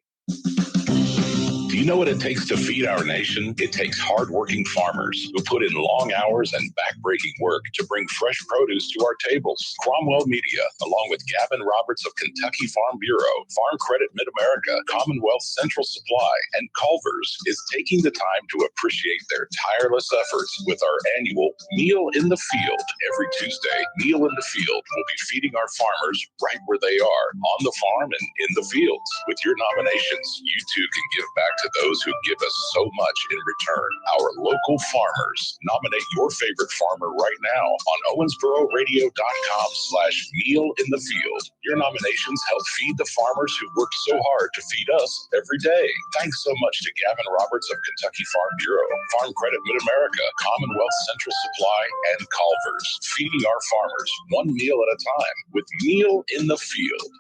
[SPEAKER 2] Do you know what it takes to feed our nation? It takes hardworking farmers who put in long hours and backbreaking work to bring fresh produce to our tables. Cromwell Media, along with Gavin Roberts of Kentucky Farm Bureau, Farm Credit Mid-America, Commonwealth Central Supply, and Culver's, is taking the time to appreciate their tireless efforts with our annual Meal in the Field. Every Tuesday, Meal in the Field will be feeding our farmers right where they are, on the farm and in the fields. With your nominations, you too can give back to those who give us so much in return. Our local farmers. Nominate your favorite farmer right now on owensbororadio.com/meal in the field. Your nominations help feed the farmers who work so hard to feed us every day. Thanks so much to Gavin Roberts of Kentucky Farm Bureau, Farm Credit Mid-America, Commonwealth Central Supply, and Culver's, feeding our farmers one meal at a time with Meal in the Field.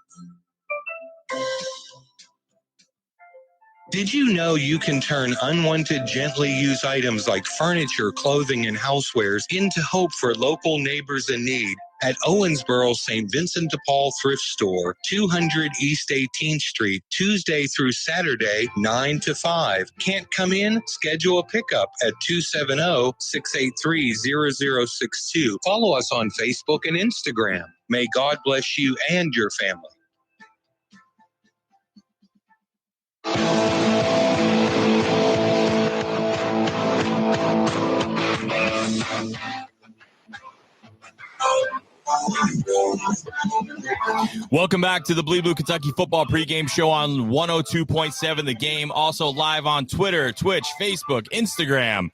[SPEAKER 1] Did you know you can turn unwanted, gently used items like furniture, clothing, and housewares into hope for local neighbors in need? At Owensboro St. Vincent de Paul Thrift Store, 200 East 18th Street, Tuesday through Saturday, 9 to 5. Can't come in? Schedule a pickup at 270-683-0062. Follow us on Facebook and Instagram. May God bless you and your family.
[SPEAKER 3] Welcome back to the Blue Kentucky Football Pregame Show on 102.7 The Game. Also live on Twitter, Twitch, Facebook, Instagram,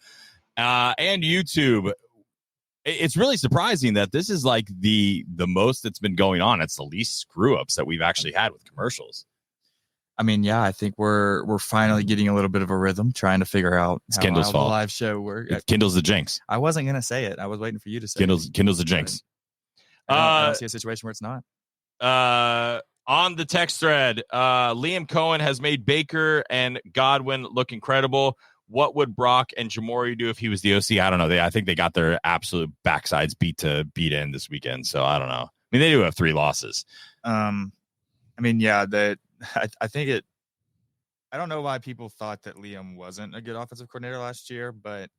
[SPEAKER 3] and YouTube. It's really surprising that this is like the most that's been going on. It's the least screw-ups that we've actually had with commercials.
[SPEAKER 4] I mean, yeah, I think we're finally getting a little bit of a rhythm, trying to figure out
[SPEAKER 3] how Kendall's fault.
[SPEAKER 4] The live show works.
[SPEAKER 3] Kindle's the jinx.
[SPEAKER 4] I wasn't gonna say it. I was waiting for you to say
[SPEAKER 3] Kindle's the jinx.
[SPEAKER 4] I don't see a situation where it's not.
[SPEAKER 3] On the text thread, Liam Cohen has made Baker and Godwin look incredible. What would Brock and Jamori do if he was the OC? I don't know. I think they got their absolute backsides beat in this weekend. So I don't know. I mean, they do have 3 losses.
[SPEAKER 4] I mean, yeah, I think it. I don't know why people thought that Liam wasn't a good offensive coordinator last year, but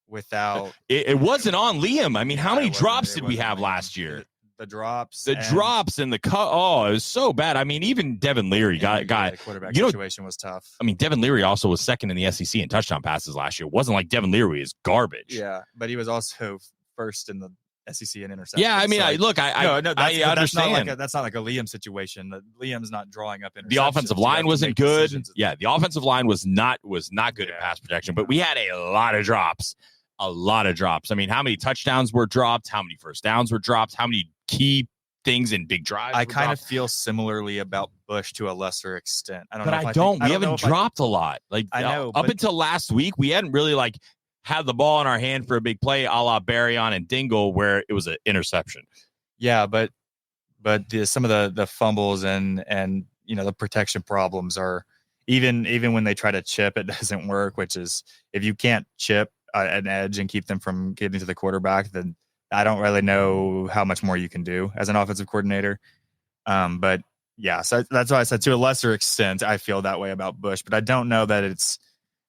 [SPEAKER 4] without
[SPEAKER 3] it wasn't on Liam. I mean, how many drops did we have last year?
[SPEAKER 4] The drops
[SPEAKER 3] and the cut. Oh, it was so bad. I mean, even Devin Leary got
[SPEAKER 4] the quarterback situation was tough.
[SPEAKER 3] I mean, Devin Leary also was second in the SEC in touchdown passes last year. It wasn't like Devin Leary is garbage.
[SPEAKER 4] Yeah, but he was also first in the SEC in interceptions.
[SPEAKER 3] Yeah, I mean,
[SPEAKER 4] so
[SPEAKER 3] I understand.
[SPEAKER 4] That's not like a Liam situation. Liam's not drawing up interceptions.
[SPEAKER 3] The offensive line wasn't good. Yeah, the offensive line was not good at pass protection, but we had a lot of drops. I mean, how many touchdowns were dropped? How many first downs were dropped? How many key things in big drives?
[SPEAKER 4] I kind of feel similarly about Bush to a lesser extent. We
[SPEAKER 3] haven't dropped a lot. Like
[SPEAKER 4] I know
[SPEAKER 3] up until last week, we hadn't really like had the ball in our hand for a big play, a la Barryon and Dingle, where it was an interception.
[SPEAKER 4] Yeah, but some of the fumbles and the protection problems are even when they try to chip, it doesn't work. Which is, if you can't chip an edge and keep them from getting to the quarterback, then I don't really know how much more you can do as an offensive coordinator. But yeah, so that's why I said to a lesser extent, I feel that way about Bush, but I don't know that it's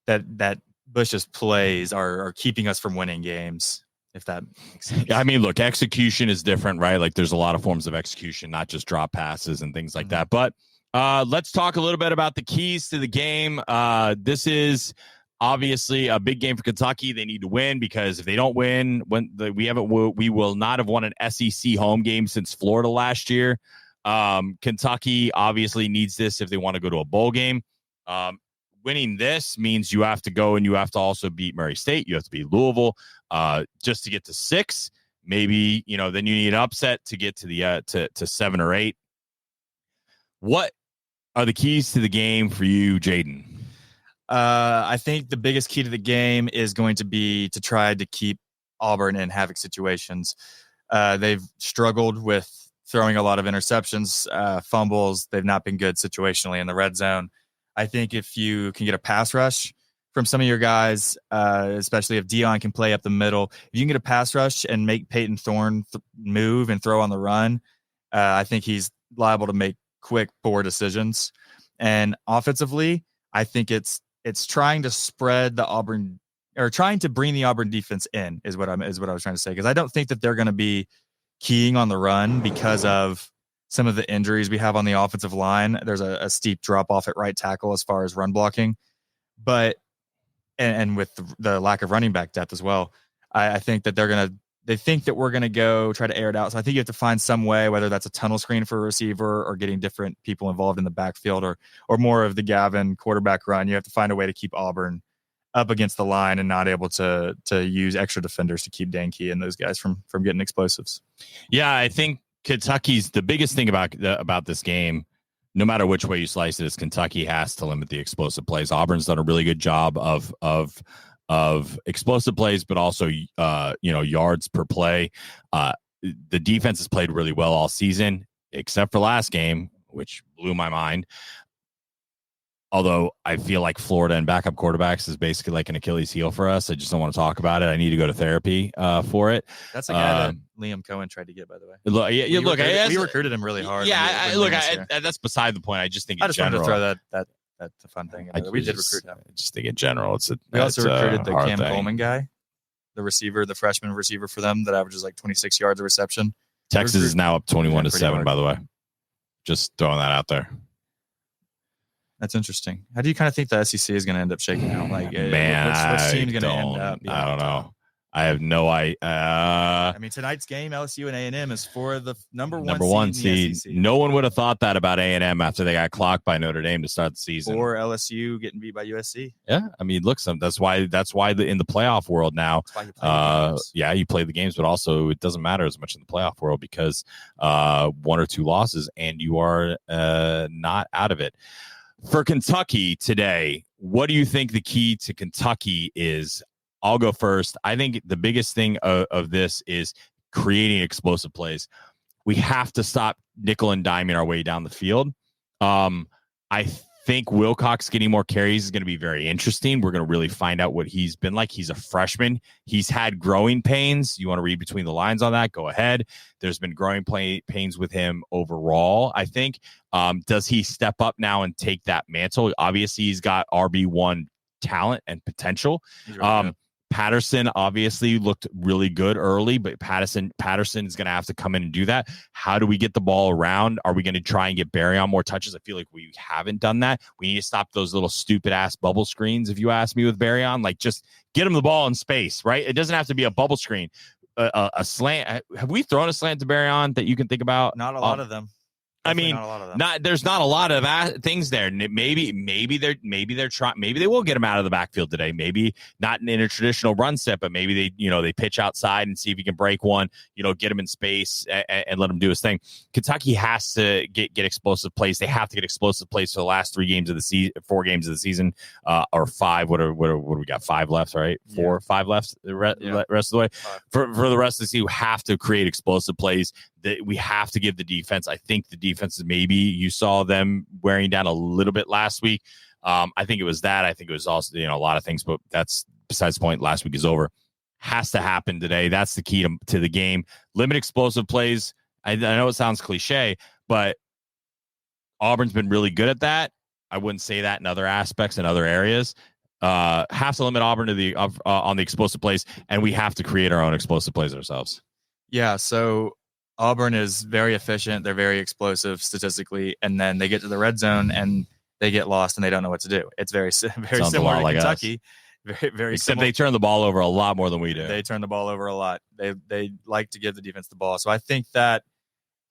[SPEAKER 4] that Bush's plays are keeping us from winning games, if that makes sense.
[SPEAKER 3] I mean, look, execution is different, right? Like there's a lot of forms of execution, not just drop passes and things like that. But let's talk a little bit about the keys to the game. This is obviously a big game for Kentucky. They need to win, because if they don't win, we will not have won an SEC home game since Florida last year. Kentucky obviously needs this if they want to go to a bowl game. Winning this means you have to go and you have to also beat Murray State. You have to beat Louisville just to get to 6. Maybe, then you need an upset to get to the to 7 or 8. What are the keys to the game for you, Jaden?
[SPEAKER 4] I think the biggest key to the game is going to be to try to keep Auburn in havoc situations. They've struggled with throwing a lot of interceptions, fumbles. They've not been good situationally in the red zone. I think if you can get a pass rush from some of your guys, especially if Dion can play up the middle, if you can get a pass rush and make Peyton Thorne move and throw on the run, I think he's liable to make quick, poor decisions. And offensively, I think it's trying to spread the Auburn, or trying to bring the Auburn defense in is what I was trying to say, because I don't think that they're going to be keying on the run because of some of the injuries we have on the offensive line. There's a steep drop off at right tackle as far as run blocking, but and with the lack of running back depth as well, I think that they think that we're going to go try to air it out. So I think you have to find some way, whether that's a tunnel screen for a receiver or getting different people involved in the backfield, or more of the Gavin quarterback run. You have to find a way to keep Auburn up against the line and not able to use extra defenders to keep Danke and those guys from getting explosives.
[SPEAKER 3] Yeah, I think Kentucky's the biggest thing about this game, no matter which way you slice it, is Kentucky has to limit the explosive plays. Auburn's done a really good job of explosive plays, but also yards per play. The defense has played really well all season, except for last game, which blew my mind. Although I feel like Florida and backup quarterbacks is basically like an Achilles heel for us. I just don't want to talk about it. I need to go to therapy for it.
[SPEAKER 4] That's a guy that Liam Cohen tried to get, by the way.
[SPEAKER 3] We
[SPEAKER 4] recruited him really hard.
[SPEAKER 3] Yeah, that's beside the point. I just think in general,
[SPEAKER 4] wanted to throw that's a fun thing. We did recruit him.
[SPEAKER 3] I just think in general,
[SPEAKER 4] we also recruited the Cam
[SPEAKER 3] thing.
[SPEAKER 4] Coleman guy, the freshman receiver for them that averages like 26 yards of reception.
[SPEAKER 3] Texas is now up 21-7, by the way. Just throwing that out there.
[SPEAKER 4] That's interesting. How do you kind of think the SEC is going to end up shaking out? Like,
[SPEAKER 3] man,
[SPEAKER 4] which team's going to end up?
[SPEAKER 3] I don't know. I have no idea.
[SPEAKER 4] I mean, tonight's game, LSU and A&M, is for the number one seed in the SEC.
[SPEAKER 3] No one would have thought that about A&M after they got clocked by Notre Dame to start the season,
[SPEAKER 4] or LSU getting beat by USC.
[SPEAKER 3] Yeah, I mean, look, that's why in the playoff world now, you play the games, but also it doesn't matter as much in the playoff world because 1 or 2 losses and you are not out of it. For Kentucky today, what do you think the key to Kentucky is? I'll go first. I think the biggest thing of this is creating explosive plays. We have to stop nickel and diming our way down the field. I think Wilcox getting more carries is going to be very interesting. We're going to really find out what he's been like. He's a freshman. He's had growing pains. You want to read between the lines on that? Go ahead. There's been growing pains with him overall, I think. Does he step up now and take that mantle? Obviously, he's got RB1 talent and potential. Patterson obviously looked really good early, but Patterson is going to have to come in and do that. How do we get the ball around? Are we going to try and get Barry on more touches? I feel like we haven't done that. We need to stop those little stupid ass bubble screens, if you ask me, with Barry on. Like, just get him the ball in space, right? It doesn't have to be a bubble screen. a slant. Have we thrown a slant to Barryon that you can think about?
[SPEAKER 4] Not a lot of them.
[SPEAKER 3] I mean, there's not a lot of things there. Maybe they're trying. Maybe they will get him out of the backfield today. Maybe not in a traditional run set, but maybe they pitch outside and see if he can break one. Get him in space and let him do his thing. Kentucky has to get explosive plays. They have to get explosive plays for the last 4 games of the season, or 5. What do we got? 5 left, right? 4, 5 left. The rest of the way. For the rest of the season, you have to create explosive plays. That we have to give the defense. I think the defense is maybe you saw them wearing down a little bit last week. I think it was that. I think it was also a lot of things, but that's besides the point. Last week is over. Has to happen today. That's the key to the game. Limit explosive plays. I know it sounds cliche, but Auburn's been really good at that. I wouldn't say that in other aspects and other areas. Have to limit Auburn to on the explosive plays, and we have to create our own explosive plays ourselves.
[SPEAKER 4] Yeah. So Auburn is very efficient. They're very explosive statistically, and then they get to the red zone and they get lost and they don't know what to do. It's very similar to Kentucky. Very
[SPEAKER 3] Except they turn the ball over a lot more than we do.
[SPEAKER 4] They turn the ball over a lot. They like to give the defense the ball. So I think that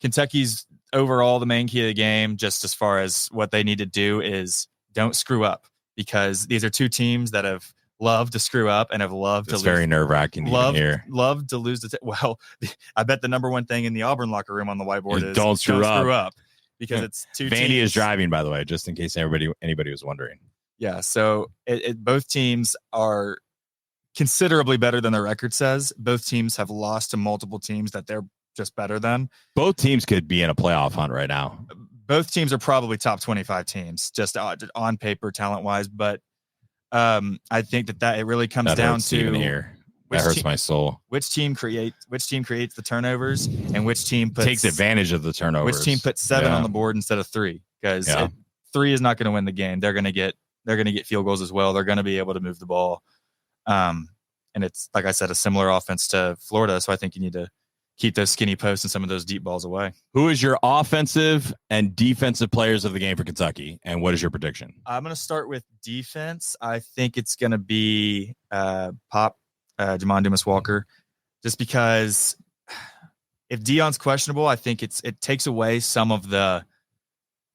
[SPEAKER 4] Kentucky's overall the main key of the game, just as far as what they need to do, is don't screw up, because these are two teams that have loved to screw up and have loved to lose.
[SPEAKER 3] It's very nerve-wracking here.
[SPEAKER 4] Loved to lose. Well, I bet the number one thing in the Auburn locker room on the whiteboard is
[SPEAKER 3] don't screw up.
[SPEAKER 4] Because it's two
[SPEAKER 3] Vandy
[SPEAKER 4] teams.
[SPEAKER 3] is driving, by the way, just in case anybody was wondering.
[SPEAKER 4] Yeah, so both teams are considerably better than their record says. Both teams have lost to multiple teams that they're just better than.
[SPEAKER 3] Both teams could be in a playoff hunt right now.
[SPEAKER 4] Both teams are probably top 25 teams, just on paper, talent-wise, but I think that it really comes down to
[SPEAKER 3] even here. That hurts my soul.
[SPEAKER 4] Which team creates the turnovers, and which team
[SPEAKER 3] takes advantage of the turnovers.
[SPEAKER 4] Which team puts 7 on the board instead of 3? Because 3 is not going to win the game. They're going to get field goals as well. They're going to be able to move the ball, and it's, like I said, a similar offense to Florida. So I think you need to keep those skinny posts and some of those deep balls away. Who
[SPEAKER 3] is your offensive and defensive players of the game for Kentucky, and what is your prediction?
[SPEAKER 4] I'm going to start with defense. I think it's going to be Jamon Dumas-Walker, just because if Deion's questionable, I think it takes away some of the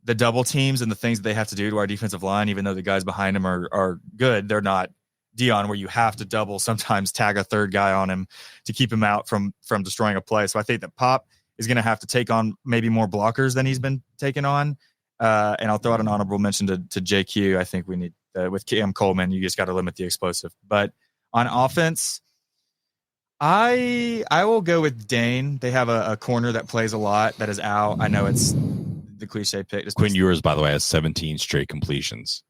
[SPEAKER 4] double teams and the things that they have to do to our defensive line, even though the guys behind him are good. They're not Deion, where you have to sometimes tag a third guy on him to keep him out from destroying a play. So I think that Pop is going to have to take on maybe more blockers than he's been taking on. And I'll throw out an honorable mention to JQ. I think we need, with Cam Coleman, you just got to limit the explosive. But on offense, I will go with Dane. They have a corner that plays a lot that is out. I know it's the cliche pick.
[SPEAKER 3] Quinn Ewers, by the way, has 17 straight completions.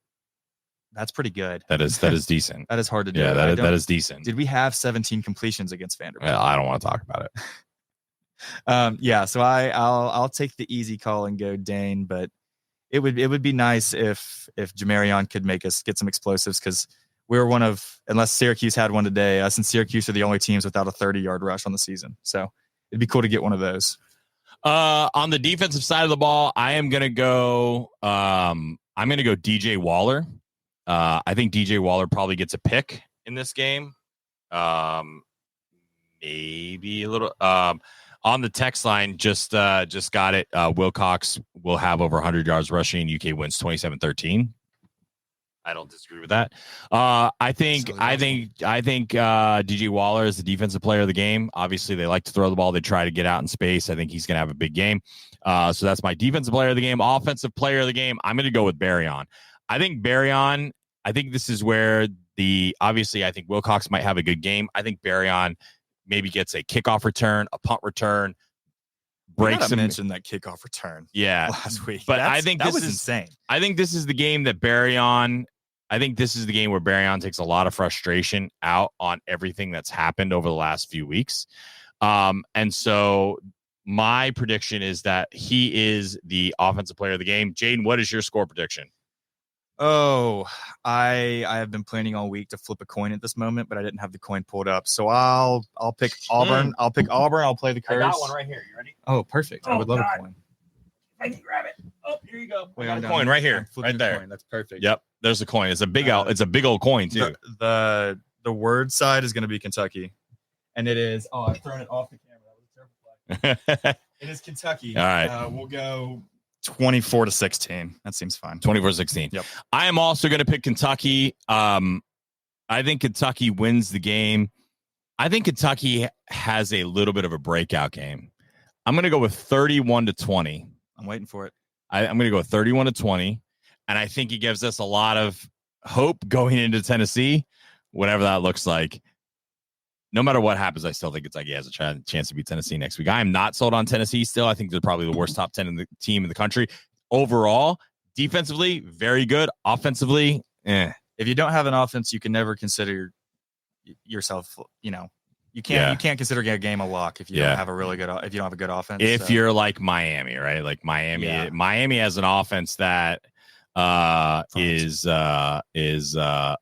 [SPEAKER 4] That's pretty good.
[SPEAKER 3] That is decent.
[SPEAKER 4] That is hard to do.
[SPEAKER 3] Yeah, that is decent.
[SPEAKER 4] Did we have 17 completions against Vanderbilt?
[SPEAKER 3] I don't want to talk about it.
[SPEAKER 4] Yeah, so I'll take the easy call and go Dane, but it would be nice if Jamarion could make us get some explosives, because we're one of, unless Syracuse had one today, us and Syracuse are the only teams without a 30-yard rush on the season. So it'd be cool to get one of those.
[SPEAKER 3] On the defensive side of the ball, I'm gonna go DJ Waller. I think DJ Waller probably gets a pick in this game. Maybe a little. On the text line, just got it. Wilcox will have over 100 yards rushing. UK wins 27-13. I don't disagree with that. I think DJ Waller is the defensive player of the game. Obviously, they like to throw the ball. They try to get out in space. I think he's going to have a big game. So that's my defensive player of the game. Offensive player of the game, I'm going to go with Barryon. I think this is where I think Wilcox might have a good game. I think Barryon maybe gets a kickoff return, a punt return, breaks him.
[SPEAKER 4] Mentioned that kickoff return, last week,
[SPEAKER 3] but I think that was
[SPEAKER 4] insane.
[SPEAKER 3] I think this is the game that Barryon. I think this is the game where Barryon takes a lot of frustration out on everything that's happened over the last few weeks, and so my prediction is that he is the offensive player of the game. Jaden, what is your score prediction?
[SPEAKER 4] Oh, I have been planning all week to flip a coin at this moment, but I didn't have the coin pulled up. So I'll pick Auburn. I'll pick Auburn. I'll play the Curse.
[SPEAKER 6] I got one right here. You ready?
[SPEAKER 4] Oh, perfect. I would love a coin.
[SPEAKER 6] I can grab it. Oh, here you go.
[SPEAKER 3] Wait, on coin right here, right there.
[SPEAKER 4] That's perfect.
[SPEAKER 3] Yep, there's a coin. It's a big old coin too.
[SPEAKER 4] The word side is going to be Kentucky, And it is. Oh, I've thrown it off the camera. That was a terrible play. It is Kentucky.
[SPEAKER 3] All right.
[SPEAKER 4] We'll go 24-16. That seems fine.
[SPEAKER 3] 24-16.
[SPEAKER 4] Yep.
[SPEAKER 3] I am also going to pick Kentucky. I think Kentucky wins the game. I think Kentucky has a little bit of a breakout game. I'm going to go with 31-20.
[SPEAKER 4] I'm waiting for it.
[SPEAKER 3] I'm going to go 31-20. And I think he gives us a lot of hope going into Tennessee, whatever that looks like. No matter what happens, I still think Kentucky has a chance to beat Tennessee next week. I am not sold on Tennessee still. I think they're probably the worst top 10 team in the country. Overall, defensively, very good. Offensively,
[SPEAKER 4] If you don't have an offense, you can never consider yourself, you can't consider a game a lock if you don't have a really good, if you don't have a good offense.
[SPEAKER 3] If you're like Miami, right? Like Miami has an offense that is a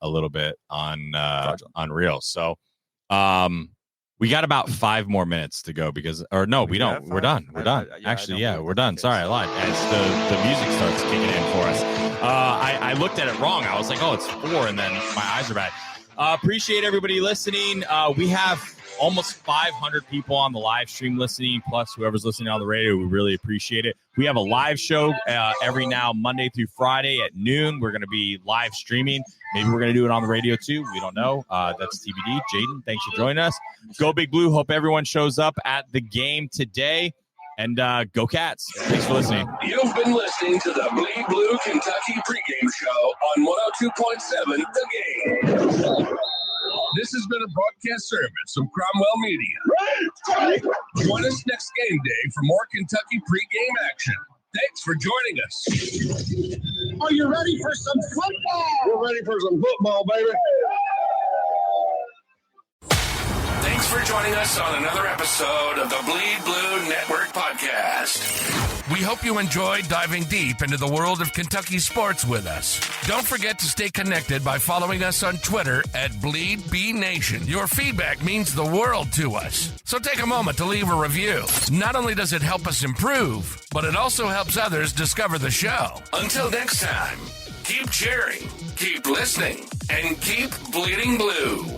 [SPEAKER 3] little bit unreal. So we got about 5 more minutes to go we don't. We're done. We're done. We're done. Sorry, I lied. As the music starts kicking in for us. I looked at it wrong. I was like, oh, it's 4, and then my eyes are bad. Appreciate everybody listening. We have almost 500 people on the live stream listening, plus whoever's listening on the radio. We really appreciate it. We have a live show every now Monday through Friday at noon. We're going to be live streaming. Maybe we're going to do it on the radio too. We don't know. That's TBD. Jaden, thanks for joining us. Go Big Blue. Hope everyone shows up at the game today. And go Cats. Thanks for listening.
[SPEAKER 2] You've been listening to the Bleed Blue Kentucky pregame show on 102.7 The Game. This has been a broadcast service from Cromwell Media. Join us next game day for more Kentucky pregame action. Thanks for joining us.
[SPEAKER 13] Are you ready for some football? We're ready for some football, baby.
[SPEAKER 2] Thanks for joining us on another episode of the Bleed Blue Network podcast. We hope you enjoyed diving deep into the world of Kentucky sports with us. Don't forget to stay connected by following us on Twitter at BleedBNation. Your feedback means the world to us. So take a moment to leave a review. Not only does it help us improve, but it also helps others discover the show. Until next time, keep cheering, keep listening, and keep bleeding blue.